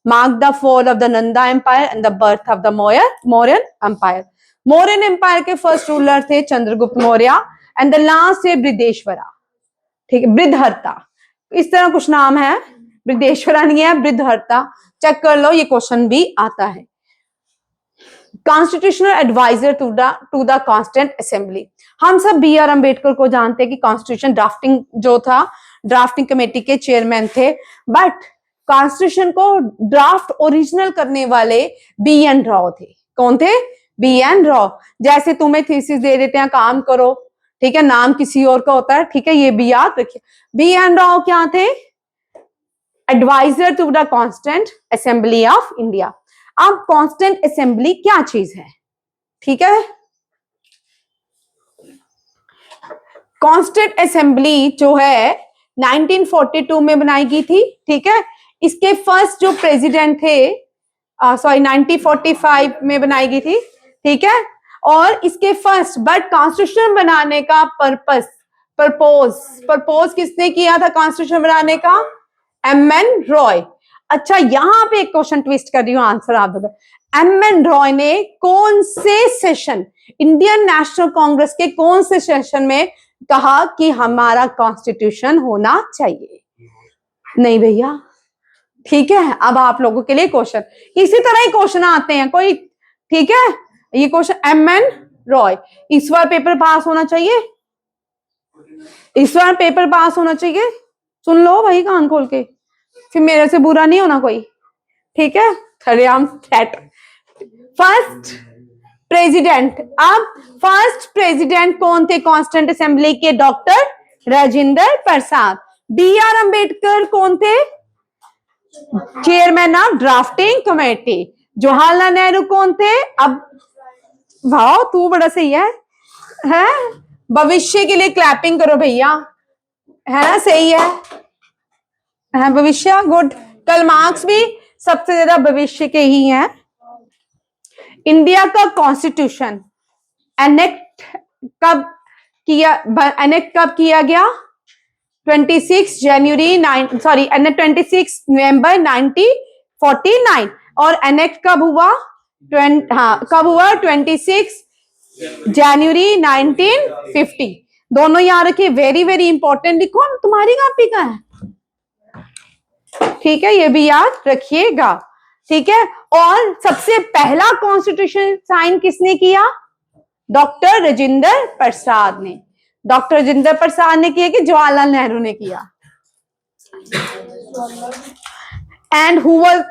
marked the fall of the Nanda Empire and the birth of the Mauryan Empire. Mauryan Empire के first ruler थे Chandragupta Maurya and the last है बृहदेश्वरा, ठीक है, बृहदहर्ता, इस तरह कुछ नाम है, बृहदेश्वरा नहीं है, बृहदहर्ता, चेक कर लो, ये क्वेश्चन भी आता है। Constitutional adviser to the constituent assembly, हम सब BR अम्बेडकर को जानते हैं कि कॉन्स्टिट्यूशन ड्राफ्टिंग जो था, ड्राफ्टिंग कमेटी के चेयरमैन थे, बट कॉन्स्टिट्यूशन को ड्राफ्ट ओरिजिनल करने वाले BN राव थे। कौन थे, BN राव। जैसे तुम्हें थीसिस दे देते हैं, काम करो, ठीक है, नाम किसी और का होता है, ठीक है, ये भी याद रखिए। BN राव क्या थे, adviser to the constituent assembly of India. अब कॉन्स्टिट्यूएंट असेंबली क्या चीज है, ठीक है, कॉन्स्टिट्यूएंट असेंबली जो है 1942 में बनाई गई थी, ठीक है। इसके फर्स्ट जो प्रेसिडेंट थे, 1945 में बनाई गई थी, ठीक है। और इसके फर्स्ट, बट कॉन्स्टिट्यूशन बनाने का प्रपोज किसने किया था कॉन्स्टिट्यूशन बनाने का, MN रॉय। अच्छा, यहां पे एक क्वेश्चन ट्विस्ट कर रही हूँ, आंसर आप दोगे। MN रॉय ने कौन से सेशन इंडियन नेशनल कांग्रेस के कौन से सेशन में कहा कि हमारा कॉन्स्टिट्यूशन होना चाहिए? नहीं भैया, ठीक है। अब आप लोगों के लिए क्वेश्चन, इसी तरह ही क्वेश्चन आते हैं कोई, ठीक है। ये क्वेश्चन एम.एन. रॉय, इस बार पेपर पास होना चाहिए, इस बार पेपर पास होना चाहिए। सुन लो भाई कान खोल के, फिर मेरे से बुरा नहीं होना कोई, ठीक है। फर्स्ट प्रेसिडेंट, अब फर्स्ट प्रेसिडेंट कौन थे कॉन्स्टिट्यूंट असेंबली के? डॉक्टर राजेंद्र प्रसाद। बी.आर. अंबेडकर कौन थे? Chairman of drafting committee. Jawaharlal Nehru कौन थे? अब वाह तू बड़ा सही है? भविष्य के लिए क्लैपिंग करो भैया, है ना, सही है भविष्य, गुड। कल मार्क्स भी सबसे ज्यादा भविष्य के ही हैं। इंडिया का कॉन्स्टिट्यूशन एनेक्ट कब किया गया? 26 नवंबर 1949। और एनेक्ट कब हुआ? कब हुआ? 26 जनवरी 1950। दोनों याद रखिए, वेरी वेरी इंपॉर्टेंट। लिखो, तुम्हारी कॉपी का है, ठीक है, ये भी याद रखिएगा, ठीक है। और सबसे पहला कॉन्स्टिट्यूशन साइन किसने किया? डॉक्टर राजेंद्र प्रसाद ने। डॉक्टर राजेंद्र प्रसाद ने किया कि जवाहरलाल नेहरू ने किया? एंड हु वाज,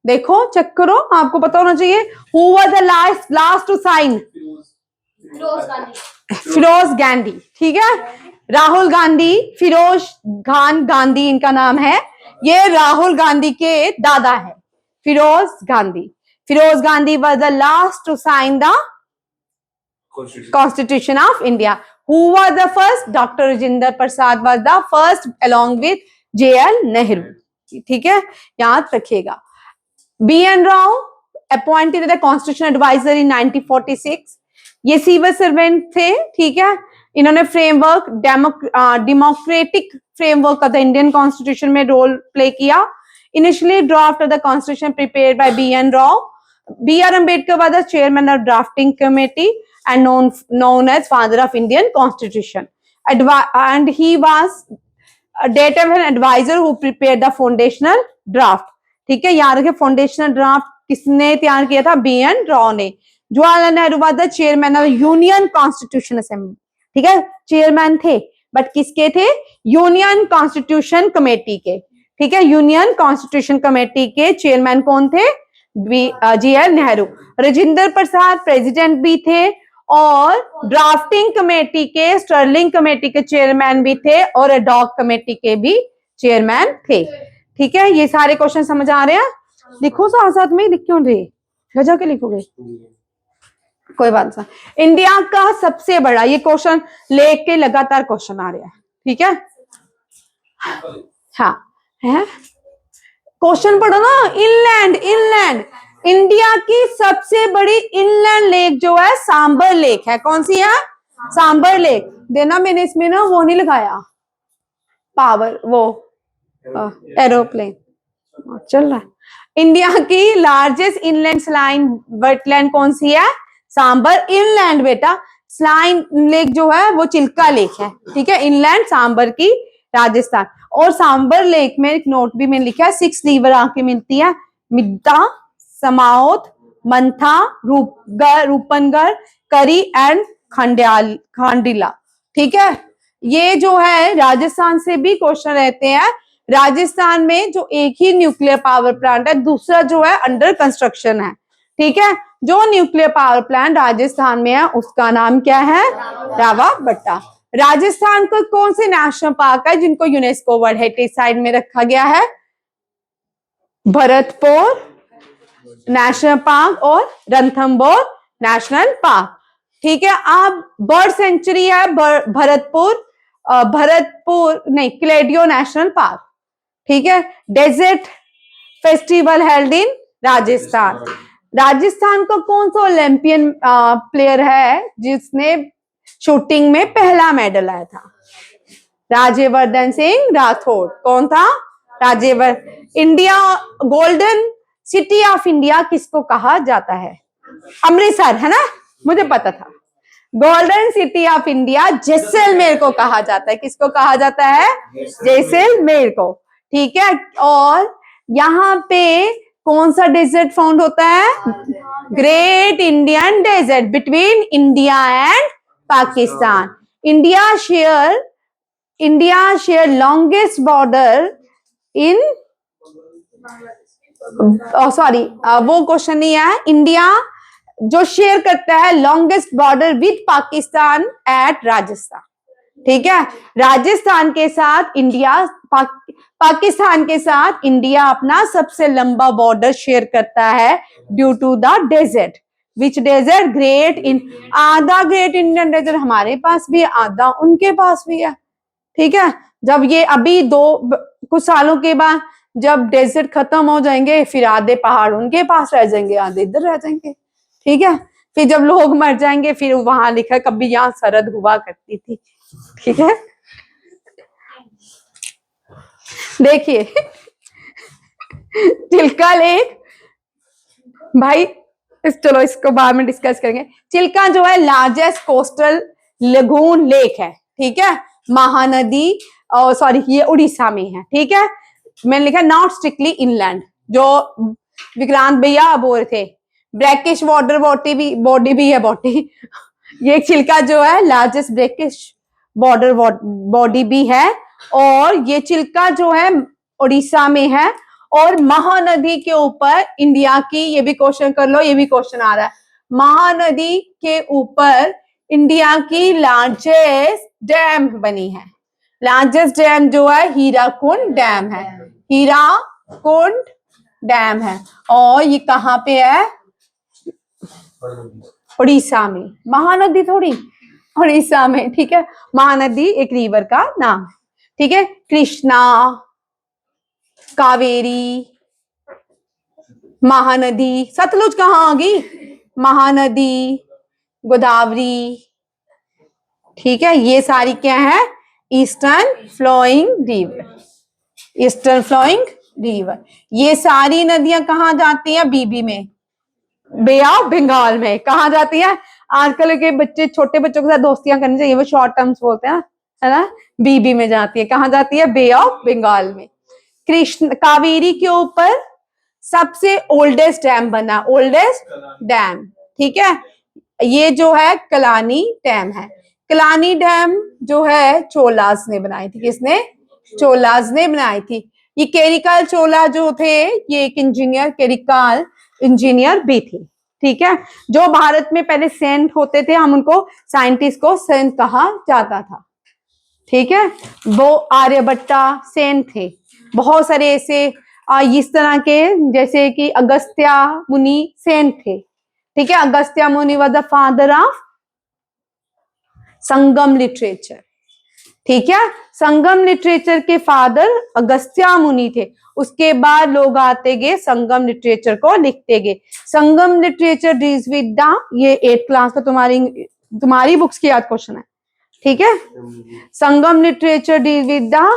देखो चेक करो, आपको पता होना चाहिए। Who was the last to sign? Firoz Gandhi, ठीक है। राहुल गांधी, फिरोज खान गांधी इनका नाम है। ये राहुल गांधी के दादा है, Firoz Gandhi. Firoz Gandhi was the last to sign the Constitution of India. Who was the first? Dr. Rajendra Prasad was the first along with J.L. Nehru. ठीक है, याद रखिएगा। B.N. Rao appointed the Constitution Advisor in 1946. ये सिविल सर्वेंट थे, ठीक है। इन्होंने framework, democratic framework of the Indian constitution में रोल प्ले किया। Initially draft of the constitution prepared by B.N. Rao. B.R. Ambedkar was the chairman of drafting committee and known as father of Indian Constitution. And he was a data advisor who prepared the foundational draft. ठीक है, याद रखिए, foundational draft किसने तैयार किया था? B.N. Rao ने। Jawaharlal Nehru was the chairman of union constitution assembly, ठीक है, चेयरमैन थे, बट किसके थे? यूनियन कॉन्स्टिट्यूशन कमेटी के, ठीक है। यूनियन कॉन्स्टिट्यूशन कमेटी के चेयरमैन कौन थे? J.L. नेहरू। राजेंद्र प्रसाद प्रेसिडेंट भी थे और ड्राफ्टिंग कमेटी के, स्टर्लिंग कमेटी के चेयरमैन भी थे और एडॉक कमेटी के भी चेयरमैन थे, ठीक है। ये सारे क्वेश्चन समझ आ रहे हैं? लिखो साथ साथ में, लिख क्यों रहे, गजा के लिखोगे, कोई बात नहीं। इंडिया का सबसे बड़ा, ये क्वेश्चन लेके लगातार क्वेश्चन आ रहा है, ठीक है। हाँ है, क्वेश्चन पढ़ो ना। इनलैंड, इंडिया की सबसे बड़ी इनलैंड लेक जो है सांबर लेक है। कौन सी है? सांबर लेक। देना, मैंने इसमें ना वो नहीं लगाया, पावर, वो एरोप्लेन चल रहा है। इंडिया की लार्जेस्ट इनलैंड स्लाइन वेटलैंड कौन सी है? सांबर इनलैंड बेटा। स्लाइन लेक जो है वो चिल्का लेक है, ठीक है। इनलैंड सांबर की, राजस्थान। और सांबर लेक में एक नोट भी मैंने लिखा है, 6 रिवर आके मिलती है, मिद्दा, समाओत, मंथा, रूपनगर, करी एंड खांडिला, ठीक है। ये जो है राजस्थान से भी क्वेश्चन रहते हैं। राजस्थान में जो एक ही न्यूक्लियर पावर प्लांट है, दूसरा जो है अंडर कंस्ट्रक्शन है, ठीक है। जो न्यूक्लियर पावर प्लांट राजस्थान में है उसका नाम क्या है? रावतबट्टा। राजस्थान को कौन से नेशनल पार्क है जिनको यूनेस्को वर्ल्ड हेरिटेज साइट में रखा गया है? भरतपुर नेशनल पार्क और रणथंभौर नेशनल पार्क, ठीक है। अब बर्ड सेंचुरी है भरतपुर नहीं, क्लेडियो नेशनल पार्क, ठीक है। Desert festival held in Rajasthan. Rajasthan का कौन सा ओलंपियन प्लेयर है जिसने शूटिंग में पहला मेडल आया था? राज्यवर्धन सिंह राठौड़। कौन था? Rajyavardhan. India golden city of India किसको कहा जाता है? अमृतसर, है ना, मुझे पता था। Golden city of India Jaisalmer को कहा जाता है। किसको कहा जाता है? जैसलमेर को। ठीक है। और यहाँ पे कौन सा डेजर्ट फाउंड होता है? Great Indian desert between India and Pakistan. India share longest border in sorry वो क्वेश्चन नहीं है। इंडिया जो शेयर करता है longest border with Pakistan at Rajasthan. ठीक है। राजस्थान के साथ इंडिया पाकिस्तान के साथ इंडिया अपना सबसे लंबा बॉर्डर शेयर करता है due to the desert. Which desert? Great in आधा ग्रेट इंडियन डेजर्ट हमारे पास भी है, आधा उनके पास भी है। ठीक है। जब ये अभी कुछ सालों के बाद जब डेजर्ट खत्म हो जाएंगे फिर आधे पहाड़ उनके पास रह जाएंगे, आधे इधर रह जाएंगे। ठीक है। फिर जब लोग मर जाएंगे फिर वहां लिखा कभी यहाँ सरहद हुआ करती थी। ठीक है। देखिए चिल्का लेक भाई चलो इसको बाद में डिस्कस करेंगे। चिल्का जो है लार्जेस्ट कोस्टल लगून लेक है। ठीक है। महानदी और सॉरी ये उड़ीसा में है। ठीक है। मैंने लिखा नॉट स्ट्रिक्टली इनलैंड। जो विक्रांत भैया बोल रहे थे ब्रैकिश वाटर बॉडी भी है बॉडी। ये चिल्का जो है लार्जेस्ट ब्रैकिश बॉर्डर बॉडी भी है। और ये चिल्का जो है उड़ीसा में है और महानदी के ऊपर इंडिया की, ये भी क्वेश्चन कर लो, ये भी क्वेश्चन आ रहा है, महानदी के ऊपर इंडिया की लार्जेस्ट डैम बनी है। लार्जेस्ट डैम जो है हीराकुंड डैम है। हीराकुंड डैम है और ये कहाँ पे है? उड़ीसा में। महानदी थोड़ी, उड़ीसा में। ठीक है। महानदी एक रिवर का नाम है। ठीक है। कृष्णा, कावेरी, महानदी, सतलुज कहाँ आ गई? महानदी, गोदावरी। ठीक है। ये सारी क्या है? Eastern flowing river. Eastern flowing river. ये सारी नदियां कहाँ जाती हैं? बीबी में, बे ऑफ बंगाल में। कहाँ जाती है? आजकल के बच्चे छोटे बच्चों के साथ दोस्तियां करनी चाहिए, वो शॉर्ट टर्म्स बोलते हैं, है ना। बीबी में जाती है। कहाँ जाती है? बे ऑफ बंगाल में। कृष्ण कावेरी के ऊपर सबसे ओल्डेस्ट डैम बना, ओल्डेस्ट डैम। ठीक है। ये जो है कलानी डैम है। कलानी डैम जो है चोलास ने बनाई थी। किसने? चोलास ने बनाई थी। ये केरिकाल चोला जो थे ये एक इंजीनियर, केरिकाल इंजीनियर भी थे। ठीक है। जो भारत में पहले सेंट होते थे हम उनको साइंटिस्ट को सेंट कहा जाता था। ठीक है। वो आर्यभट्टा सेंट थे। बहुत सारे ऐसे इस तरह के जैसे कि अगस्त्य मुनि सेंट थे। ठीक है। अगस्त्य मुनि was the father of Sangam literature. ठीक है। संगम लिटरेचर के फादर अगस्त्य मुनि थे। उसके बाद लोग आते गए संगम लिटरेचर को लिखते गए। संगम लिटरेचर डील्स विद द, ये 8th क्लास का तुम्हारी बुक्स की याद क्वेश्चन है। ठीक है। Sangam literature deal with the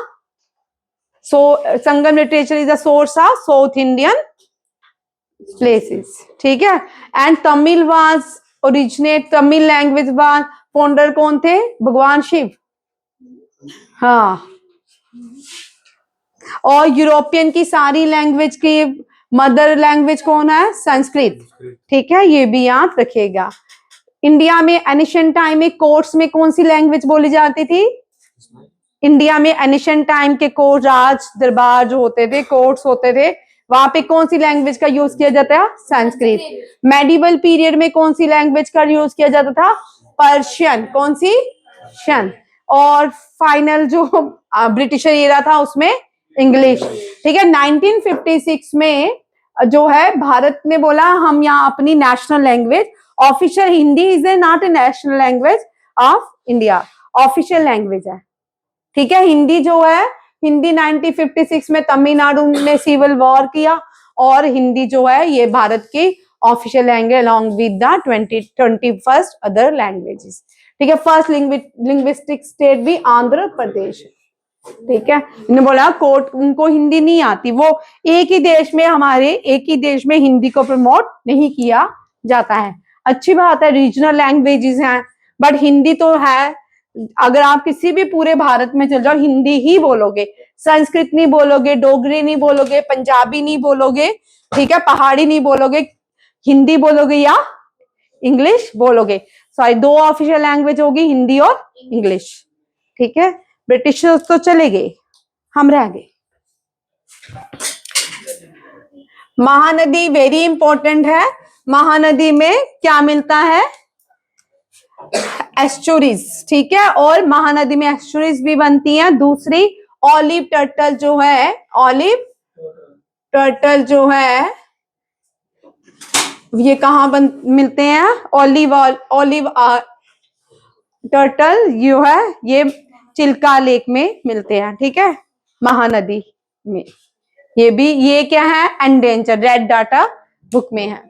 Sangam literature is the source of South Indian places. ठीक है। And Tamil was originate, Tamil language was founder कौन थे? भगवान शिव। हाँ। और यूरोपियन की सारी लैंग्वेज की मदर लैंग्वेज कौन है? संस्कृत। ठीक है। ये भी याद रखिएगा। इंडिया में एनिशिएंट टाइम में कोर्ट्स में कौन सी लैंग्वेज बोली जाती थी? इंडिया में एनिशिएंट टाइम के कोर्ट, राज दरबार जो होते थे, कोर्ट्स होते थे, वहां पे कौन सी लैंग्वेज का यूज किया जाता है? संस्कृत। मेडिवल पीरियड में कौन सी लैंग्वेज का यूज किया जाता था? पर्शियन। कौन सी? पर्शियन। और फाइनल जो ब्रिटिशर एरा था उसमें इंग्लिश। ठीक है। 1956 में जो है भारत ने बोला हम यहाँ अपनी national language, official Hindi is a not a national language of India, official language है। ठीक है। हिंदी जो है, हिंदी 1956 में तमिलनाडु ने सिविल वॉर किया और हिंदी जो है ये भारत की official language along with the 21st other languages. ठीक है। फर्स्ट लिंग्विस्टिक स्टेट भी आंध्र प्रदेश है। ठीक है। इन्होंने बोला कोर्ट उनको हिंदी नहीं आती, वो एक ही देश में, हमारे एक ही देश में हिंदी को प्रमोट नहीं किया जाता है। अच्छी बात है, रीजनल लैंग्वेजेस हैं, बट हिंदी तो है। अगर आप किसी भी पूरे भारत में चल जाओ हिंदी ही बोलोगे, संस्कृत नहीं बोलोगे, डोगरी नहीं बोलोगे, पंजाबी नहीं बोलोगे, ठीक है, पहाड़ी नहीं बोलोगे, हिंदी बोलोगे या इंग्लिश बोलोगे। सॉरी, दो ऑफिशियल लैंग्वेज होगी, हिंदी और इंग्लिश, ठीक है। ब्रिटिशर्स तो चले गए, हम रह गए। महानदी वेरी इंपॉर्टेंट है। महानदी में क्या मिलता है? एस्चुरीज, ठीक है, और महानदी में एस्चुरीज भी बनती हैं। दूसरी, ऑलिव टर्टल जो है, ऑलिव टर्टल जो है ये कहाँ मिलते हैं? ऑलिव टर्टल जो है ये चिल्का लेक में मिलते हैं, ठीक है, महानदी में। ये क्या है? एंडेंजर, रेड डाटा बुक में है।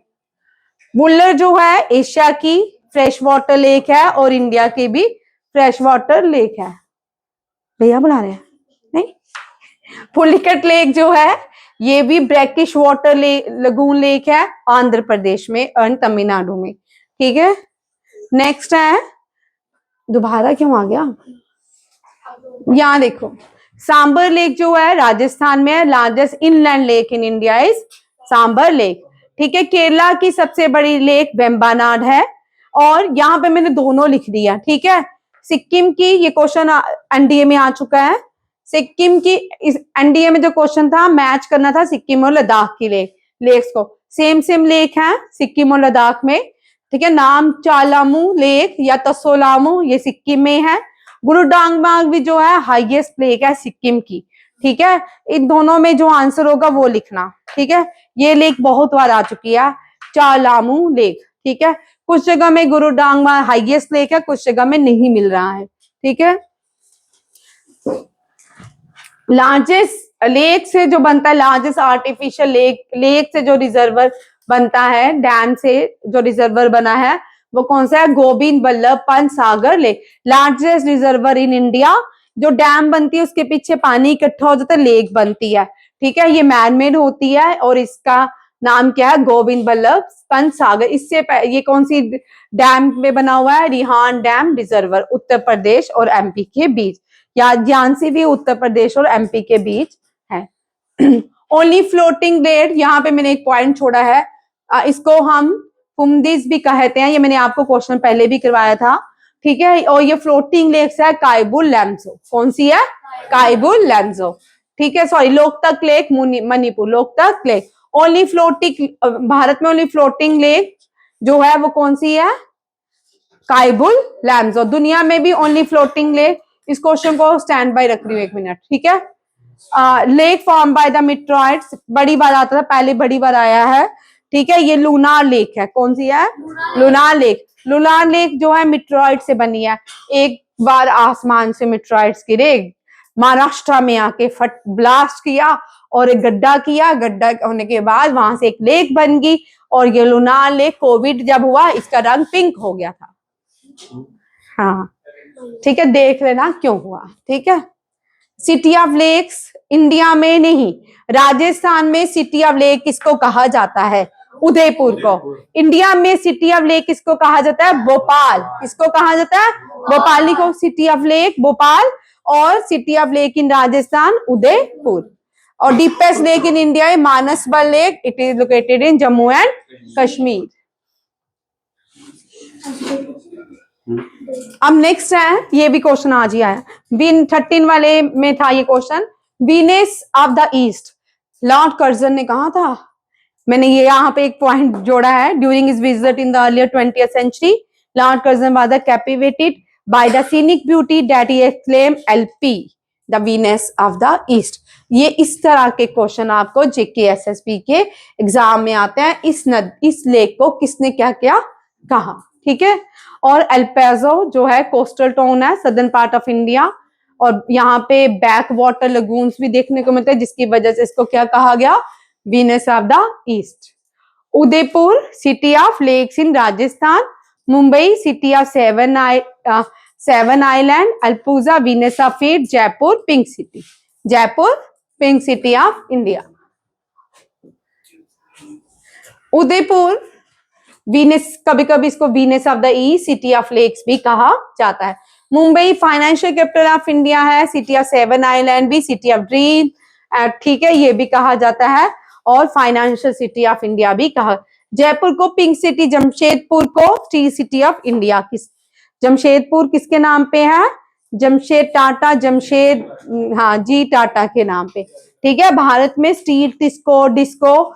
वुलर जो है एशिया की फ्रेश वाटर लेक है और इंडिया की भी फ्रेश वाटर लेक है। भैया बुला रहे हैं? नहीं। पुलिकट लेक जो है ये भी ब्रैकिश वाटर लगून लेक है, आंध्र प्रदेश में और तमिलनाडु में, ठीक है। नेक्स्ट है, दोबारा क्यों आ गया? यहाँ देखो, सांबर लेक जो है राजस्थान में है। Largest inland lake in India is Sambhar lake, ठीक है। केरला की सबसे बड़ी लेक वेम्बानाड है, और यहाँ पे मैंने दोनों लिख दिया, ठीक है। सिक्किम की, ये क्वेश्चन एनडीए में आ चुका है। सिक्किम की, इस एनडीए में जो क्वेश्चन था मैच करना था सिक्किम और लद्दाख की लेक्स को। सेम लेक है सिक्किम और लद्दाख में, ठीक है। नाम चालामू लेक या तसोलामू ये सिक्किम में है। गुरुडांगबाग भी जो है हाईएस्ट लेक है सिक्किम की, ठीक है। इन दोनों में जो आंसर होगा वो लिखना, ठीक है। ये लेक बहुत बार आ चुकी है, चालामू लेक, ठीक है। कुछ जगह में गुरुडांगबाग हाईएस्ट लेक है, कुछ जगह में नहीं मिल रहा है, ठीक है। लार्जेस्ट लेक से जो बनता है, लार्जेस्ट आर्टिफिशियल लेक से जो रिजर्वर बनता है, डैम से जो रिजर्वर बना है वो कौन सा है? Govind Ballabh Pant Sagar lake. Largest reservoir in India, जो डैम बनती है उसके पीछे पानी इकट्ठा हो जाता है, लेक बनती है, ठीक है। ये मैनमेड होती है और इसका नाम क्या है? गोविंद बल्लभ पंत सागर। इससे ये कौन सी डैम में बना हुआ है? रिहान डैम रिजर्वर, उत्तर प्रदेश और एमपी के बीच, या झांसी भी उत्तर प्रदेश और एमपी के बीच है। ओनली फ्लोटिंग लेक, यहाँ पे मैंने एक पॉइंट छोड़ा है, इसको हम कुमदिस भी कहते हैं, ये मैंने आपको क्वेश्चन पहले भी करवाया था, ठीक है। और ये फ्लोटिंग लेक्स है कायबुल लैम्सो। कौन सी है? कायबुल लैम्सो, ठीक है। Sorry, Loktak lake Manipur, Loktak lake. Only floating, Bharat में ओनली फ्लोटिंग लेक जो है वो कौन सी है? कायबुल लैम्सो। दुनिया में भी ओनली फ्लोटिंग लेक। इस क्वेश्चन को स्टैंड बाय रख रही हूँ 1 मिनट, ठीक है। लेक फॉर्म बाय द मीटरॉइड्स, बड़ी बार आता था, पहले बड़ी बार आया है, ठीक है। ये लूनार लेक है। कौन सी है? Lunar lake. लूनार लेक जो है मीटरॉइड से बनी है। एक बार आसमान से मीटरॉइड्स गिरे, महाराष्ट्र में आके फट ब्लास्ट किया और एक गड्ढा किया, गड्ढा होने के बाद वहां से एक लेक बन गई, और ये लूनार लेक कोविड जब हुआ इसका रंग पिंक हो गया था। हाँ, ठीक है, देख लेना क्यों हुआ, ठीक है। सिटी ऑफ लेक्स, इंडिया में नहीं, राजस्थान में सिटी ऑफ लेक किसको कहा जाता है? उदयपुर को। इंडिया में सिटी ऑफ लेक किसको कहा जाता है? भोपाल। किसको कहा जाता है? भोपाली को सिटी ऑफ लेक भोपाल, और city of lake in Rajasthan Udaipur. और डीपेस्ट लेक इन इंडिया है Manasbal lake, it is located in Jammu and Kashmir. अब नेक्स्ट है, ये भी क्वेश्चन आज ही आया, 13 वाले में था ये question. Venus of the east, Lord Curzon ने कहा था, मैंने ये यहाँ पे एक पॉइंट जोड़ा है। During his visit in the earlier 20th century, Lord Curzon was captivated by the scenic beauty that he exclaim LP the Venus of the east. ये इस तरह के क्वेश्चन आपको जेकेएसएसबी के एग्जाम में आते हैं। इस लेक को किसने क्या क्या कहा, ठीक है। और एल्पेजो जो है कोस्टल टाउन है, सदर्न पार्ट ऑफ इंडिया, और यहाँ पे बैक वाटर लगून्स भी देखने को मिलते हैं, जिसकी वजह से इसको क्या कहा गया? Venus of the East. Udaipur city of lakes in Rajasthan, Mumbai city of seven island, Alappuzha Venus of east, Jaipur pink city, Jaipur pink city of India. Udaipur Venus, कभी कभी इसको Venus of the east, city of lakes भी कहा जाता है। Mumbai financial capital of India है, city of seven island भी, city of dream, ठीक है, ये भी कहा जाता है, और फाइनेंशियल सिटी ऑफ इंडिया भी कहा। जयपुर को पिंक सिटी, जमशेदपुर को स्टील सिटी ऑफ इंडिया। किस, जमशेदपुर किसके नाम पे है? जमशेद टाटा, जमशेद, हाँ जी, टाटा के नाम पे। ठीक है, भारत में स्टील डिस्को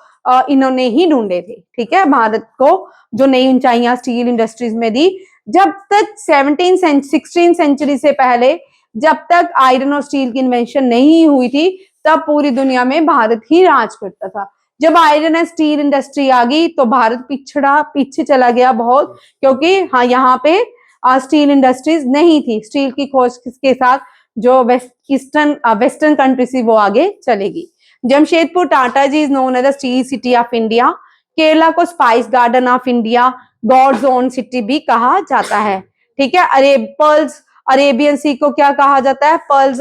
इन्होंने ही ढूंढे थे। ठीक है, भारत को जो नई ऊंचाइयां स्टील इंडस्ट्रीज में दी। जब तक 16th सेंचुरी से पहले, जब तक आयरन और स्टील की इन्वेंशन नहीं हुई थी, तब पूरी दुनिया में भारत ही राज करता था। जब आयरन एंड स्टील इंडस्ट्री आ गई तो भारत पीछे चला गया बहुत, क्योंकि हाँ, यहाँ पे स्टील इंडस्ट्रीज नहीं थी। स्टील की खोज के साथ जो वेस्टर्न कंट्री थी वो आगे चलेगी। Jamshedpur Tata ji is known as the steel city of India. Kerala को spice garden of India, God's own city भी कहा जाता है। ठीक है, पर्ल्स, अरेबियन सी को क्या कहा जाता है? Pearls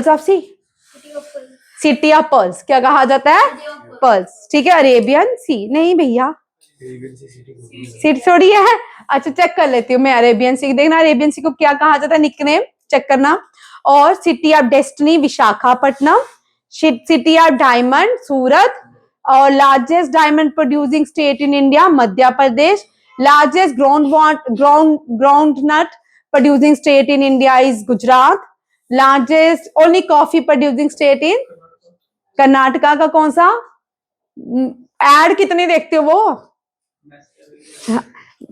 of sea, city of pearls क्या कहा जाता है? पर्ल्स। ठीक है, अरेबियन सी नहीं भैया, सिटी थोड़ी है। अच्छा, चेक कर लेती हूँ मैं, अरेबियन सी देखना, अरेबियन सी को क्या कहा जाता है, निकनेम चेक करना। और city of destiny Visakhapatnam, city of diamond Surat, और largest diamond producing state in India Madhya Pradesh, largest groundnut producing state in India is Gujarat, largest only coffee producing state in Karnataka का कौन सा? एड कितने देखते हो वो?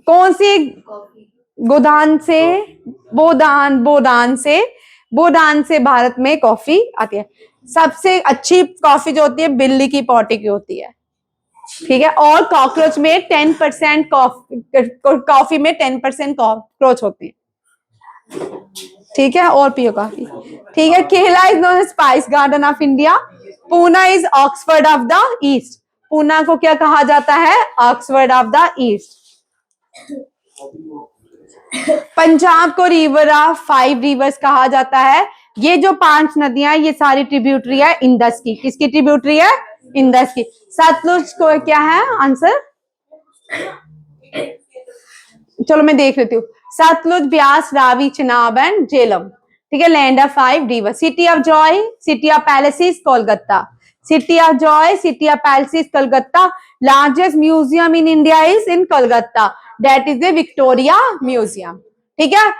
कौन सी? बोदान से भारत में कॉफी आती है। सबसे अच्छी कॉफी जो होती है बिल्ली की पोटी की होती है। ठीक है, और कॉकरोच में 10% कॉफी में 10% कॉकरोच होते हैं। ठीक है, और पियो कॉफी। ठीक है, Kerala is known as spice garden of India. Poona is Oxford of the east. Poona को क्या कहा जाता है? Oxford of the east. Punjab को रिवर ऑफ 5 रिवर्स कहा जाता है। ये जो 5 नदियां, ये सारी ट्रिब्यूटरी है इंडस की। किसकी ट्रिब्यूटरी है? इंडस की। सतलुज को क्या है आंसर? चलो मैं देख लेती हूँ। सतलुज, ब्यास, रावी, चिनाब एंड झेलम। ठीक है, land of 5 river. City of Joy, city of palaces, Kolkata. City of Joy, city of palaces, Kolkata. Largest museum in India is in Kolkata, that is the Victoria museum. ठीक है,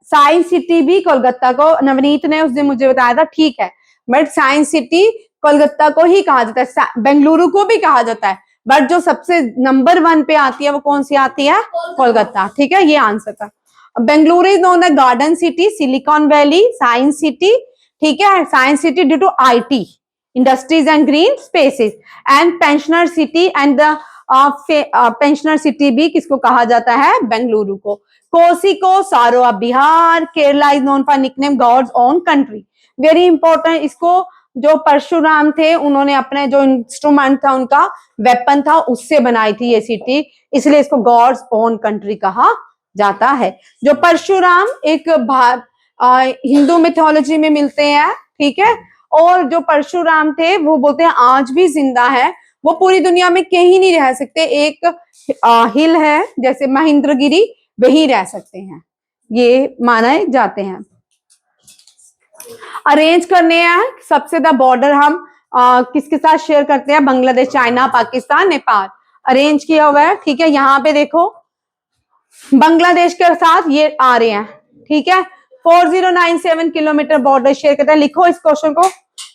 साइंस सिटी भी कोलकाता को, नवनीत ने उस दिन मुझे बताया था। ठीक है, बट साइंस सिटी कोलकाता को ही कहा जाता है। बेंगलुरु को भी कहा जाता है, बट जो सबसे नंबर 1 पे आती है वो कौन सी आती है? कोलकाता। ठीक है, ये आंसर था। Bengaluru is known as garden city, silicon valley, science city. ठीक है, science city due to IT, industries and green spaces, and pensioner city, and the pensioner city भी किसको कहा जाता है? बेंगलुरु को। कोसी को sorrow of Bihar. Kerala is known for nickname God's own country. Very important, इसको जो परशुराम थे उन्होंने अपने जो इंस्ट्रूमेंट था, उनका वेपन था, उससे बनाई थी ये सिटी, इसलिए इसको गॉड्स ओन कंट्री कहा जाता है। जो परशुराम एक हिंदू मिथोलॉजी में मिलते हैं। ठीक है, और जो परशुराम थे वो बोलते हैं आज भी जिंदा है, वो पूरी दुनिया में कहीं नहीं रह सकते। एक हिल है जैसे महेंद्रगिरी, वही रह सकते हैं, ये माने जाते हैं। अरेंज करने हैं सबसे ज्यादा बॉर्डर हम किसके साथ शेयर करते हैं? बांग्लादेश, चाइना, पाकिस्तान, नेपाल अरेंज किया हुआ है। ठीक है, यहाँ पे देखो बांग्लादेश के साथ ये आ रहे हैं। ठीक है, 4097 किलोमीटर बॉर्डर शेयर करते हैं। लिखो इस क्वेश्चन को।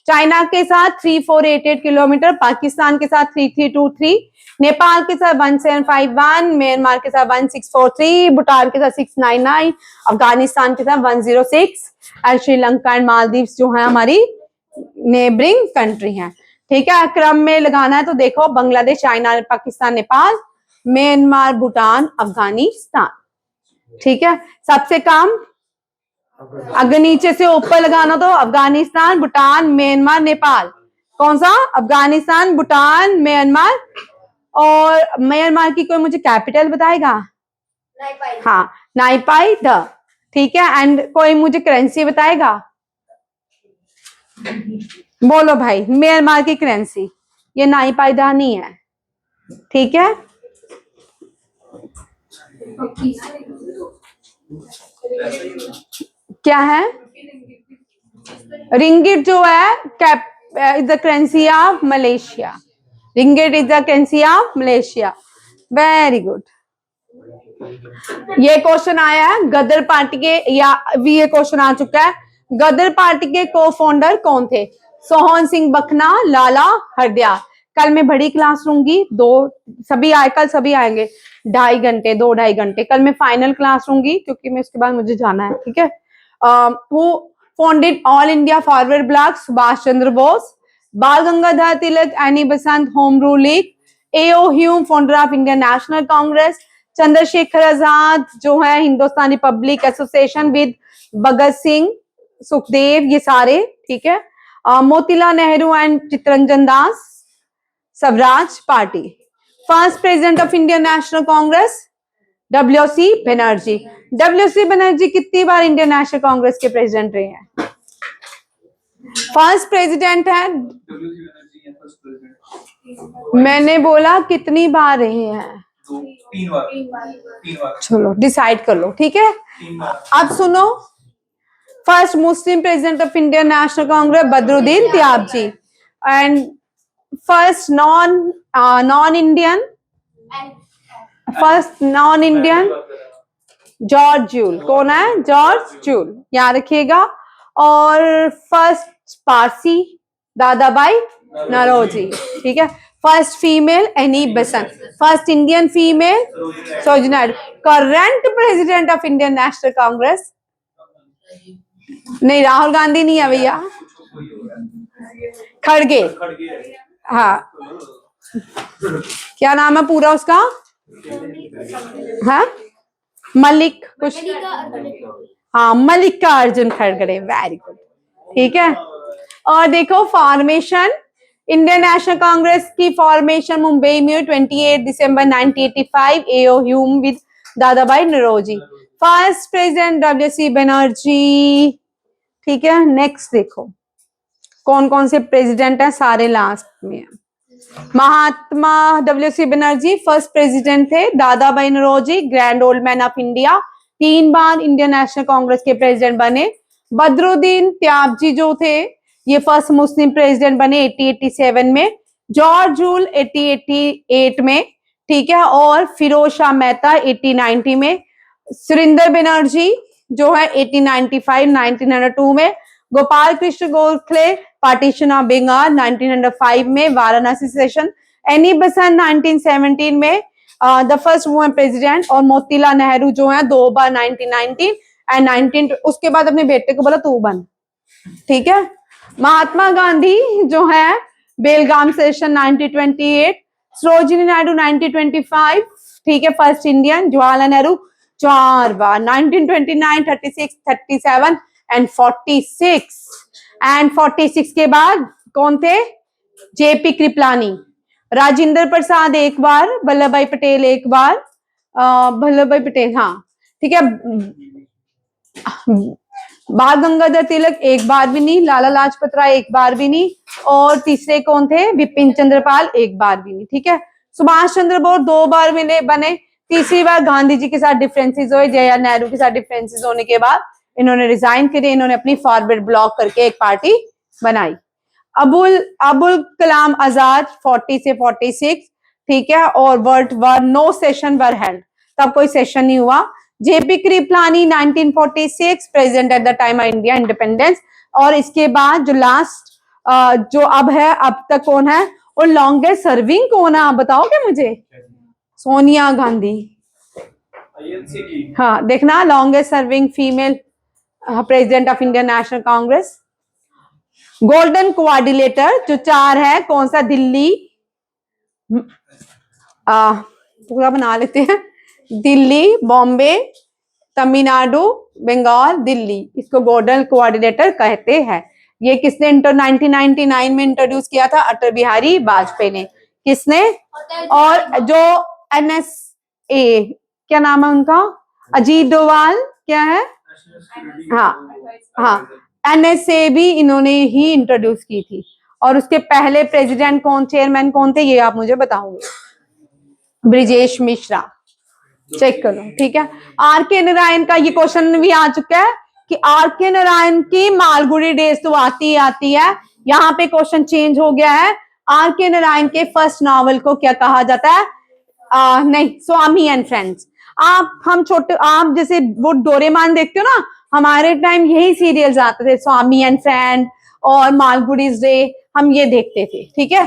चाइना के साथ 3488 किलोमीटर, पाकिस्तान के साथ 3323, नेपाल के साथ 1751, म्यांमार के साथ 1643, भूटान के साथ 699, अफगानिस्तान के साथ 106, और श्रीलंका एंड मालदीव्स जो है हमारी नेबरिंग कंट्री हैं। ठीक है, क्रम में लगाना है तो देखो बांग्लादेश, चाइना, पाकिस्तान, नेपाल, म्यांमार, भूटान, अफगानिस्तान। ठीक है, सबसे कम अगर नीचे से ऊपर लगाना तो अफगानिस्तान, भूटान, म्यांमार, नेपाल। कौन सा? अफगानिस्तान, भूटान, म्यांमार। और म्यांमार की कोई मुझे कैपिटल बताएगा? हाँ, नाइपाई द। ठीक है, एंड कोई मुझे करेंसी बताएगा? बोलो भाई, म्यांमार की करेंसी ये नाइपाई द नहीं है। ठीक है। क्या है? रिंगिट जो है cap is the currency of Malaysia. Ringgit is the currency of Malaysia. Very good. ये क्वेश्चन आया है गदर पार्टी के, या भी ये क्वेश्चन आ चुका है। गदर पार्टी के को फाउंडर कौन थे? सोहन सिंह बखना, लाला हरदयाल। कल मैं बड़ी क्लास लूंगी, सभी आए, कल सभी आएंगे 2.5 घंटे, 2-2.5 घंटे। कल मैं फाइनल क्लास लूंगी क्योंकि मैं उसके बाद मुझे जाना है। ठीक है। Who founded all India forward bloc? Subhash Chandra Bose. Bal Gangadhar Tilak, Annie Besant, home rule league. A O Hume, founder of Indian national Congress. Chandrashekhar Azad जो है Hindustani public association with Bhagat Singh, Sukhdev, ये सारे। ठीक है। Motilal Nehru and Chittaranjan Das, Swaraj party. First president of Indian national Congress? W C Banerjee. W C Banerjee कितनी बार Indian national Congress के president रहे हैं? फर्स्ट प्रेसिडेंट है। मैंने बोला कितनी बार रहे हैं? 3 बार। चलो डिसाइड कर लो। ठीक है। अब सुनो, first Muslim president of Indian national Congress Badruddin Tyabji. And first non Indian, first non Indian George joule. कौन है? जॉर्ज जूल, याद रखिएगा। और फर्स्ट पारसी दादाबाई नौरोजी। ठीक है। First female Annie Besant. First Indian female Sarojini Naidu. Current president of Indian national Congress? नहीं, राहुल गांधी नहीं है भैया, खड़गे। हाँ, क्या नाम है पूरा उसका? हाँ, मलिक कुछ, हाँ मल्लिकार्जुन खड़गे। Very good. ठीक है। और देखो फॉर्मेशन, इंडियन नेशनल कांग्रेस की फॉर्मेशन मुंबई में 28 दिसंबर 1985। A O Hume with Dadabhai Naoroji. First president W C Banerjee. ठीक है। नेक्स्ट देखो कौन कौन से प्रेसिडेंट है, सारे लास्ट में है। Mahatma WC Banerjee first president थे। Dadabhai Naoroji grand old man of India, 3 बार इंडियन नेशनल कांग्रेस के प्रेसिडेंट बने। बदरुद्दीन त्याबजी जो थे ये फर्स्ट मुस्लिम प्रेसिडेंट बने 1887 में। जॉर्ज जूल 1888 में। ठीक है। और फिरोज शाह मेहता 1890 में। सुरिंदर बनर्जी जो है 1895-1902 में। गोपाल कृष्ण गोखले पार्टीशन ऑफ बंगाल 1905 में, वाराणसी सेशन। एनी बेसेंट 1917 में द फर्स्ट वुमेन प्रेसिडेंट। और मोतीलाल नेहरू जो है 2 बार 1919 एंड 19, उसके बाद अपने बेटे को बोला तू बन। ठीक है। महात्मा गांधी जो है बेलगाम सेशन 1928। सरोजिनी नायडू 1925। ठीक है। First Indian. Jawaharlal Nehru 4 bar 1929, 36, 37 and 46। And 46 के बाद कौन थे? जेपी कृपलानी। राजेंद्र प्रसाद 1 बार, वल्लभ भाई पटेल 1 बार, वल्लभ भाई पटेल, हाँ ठीक है। बाल गंगाधर तिलक 1 बार भी नहीं, लाला लाजपत राय 1 बार भी नहीं, और तीसरे कौन थे? बिपिन चंद्रपाल 1 बार भी नहीं। ठीक है। सुभाष चंद्र बोस 2 बार मिले बने, तीसरी बार गांधी जी के साथ डिफरेंसेस हुए, जवाहरलाल नेहरू के साथ डिफरेंसेस होने के बाद इन्होंने रिजाइन करे, इन्होंने अपनी फॉरवर्ड ब्लॉक करके एक पार्टी बनाई। अबुल कलाम आजाद 40 से 46। ठीक है। और world war no session were held, तब कोई सेशन नहीं हुआ। JP Kripalani 1946 president at the time of India independence. और इसके बाद जो लास्ट जो अब है, अब तक कौन है? और लॉन्गेस्ट सर्विंग कौन है, आप बताओगे मुझे? सोनिया गांधी। हाँ देखना, longest serving female president of Indian national Congress. Golden coordinator जो 4 है, कौन सा? दिल्ली, पूरा बना लेते हैं, दिल्ली, बॉम्बे, तमिलनाडु, बंगाल, दिल्ली, इसको गोल्डन कोऑर्डिनेटर कहते हैं। ये किसने 1999 में इंट्रोड्यूस किया था? अटल बिहारी वाजपेयी ने। किसने? और जो NSA, क्या नाम है उनका? अजीत डोवाल, क्या है? हाँ, NSA भी इन्होंने ही इंट्रोड्यूस की थी। और उसके पहले प्रेसिडेंट कौन, चेयरमैन कौन थे, ये आप मुझे बताओगे। ब्रिजेश मिश्रा, चेक करो, ठीक है। आर के नारायण का ये क्वेश्चन भी आ चुका है कि आर के नारायण की मालगुडी डेज तो आती है। यहाँ पे क्वेश्चन चेंज हो गया है। आर के नारायण के फर्स्ट नॉवल को क्या कहा जाता है? नहीं, स्वामी एंड फ्रेंड्स। आप जैसे वो डोरेमोन देखते हो ना, हमारे टाइम यही सीरियल्स आते थे, स्वामी एंड फ्रेंड और मालगुडीज डे, हम ये देखते थे, ठीक है।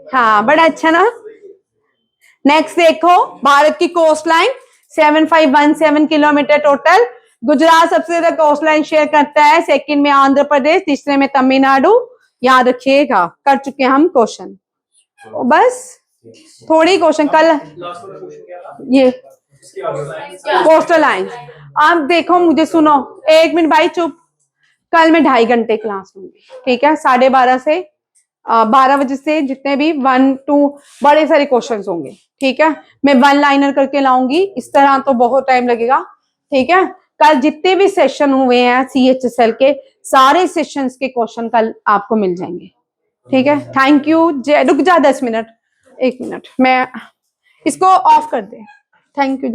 हाँ, बड़ा अच्छा ना। नेक्स्ट देखो, भारत की coast line 7517 kilometre total. Gujarat सबसे ज्यादा कोस्ट लाइन शेयर करता है, सेकंड में आंध्र प्रदेश, तीसरे में तमिलनाडु। याद रखिएगा, कर चुके हैं हम क्वेश्चन। बस थोड़ी क्वेश्चन कल ये कोस्टल लाइन। अब देखो, मुझे सुनो, 1 मिनट भाई चुप। कल मैं 2.5 घंटे क्लास लूंगी, ठीक है। 12:30 से 12 बजे से जितने भी 1 2 बड़े सारे क्वेश्चंस होंगे, ठीक है। मैं 1 लाइनर करके लाऊंगी, इस तरह तो बहुत टाइम लगेगा, ठीक है। कल जितने भी सेशन हुए हैं CHSL के, सारे सेशंस के क्वेश्चन कल आपको मिल जाएंगे, ठीक है। Thank you. रुक जा 10 मिनट, 1 मिनट, मैं इसको ऑफ कर दे। Thank you.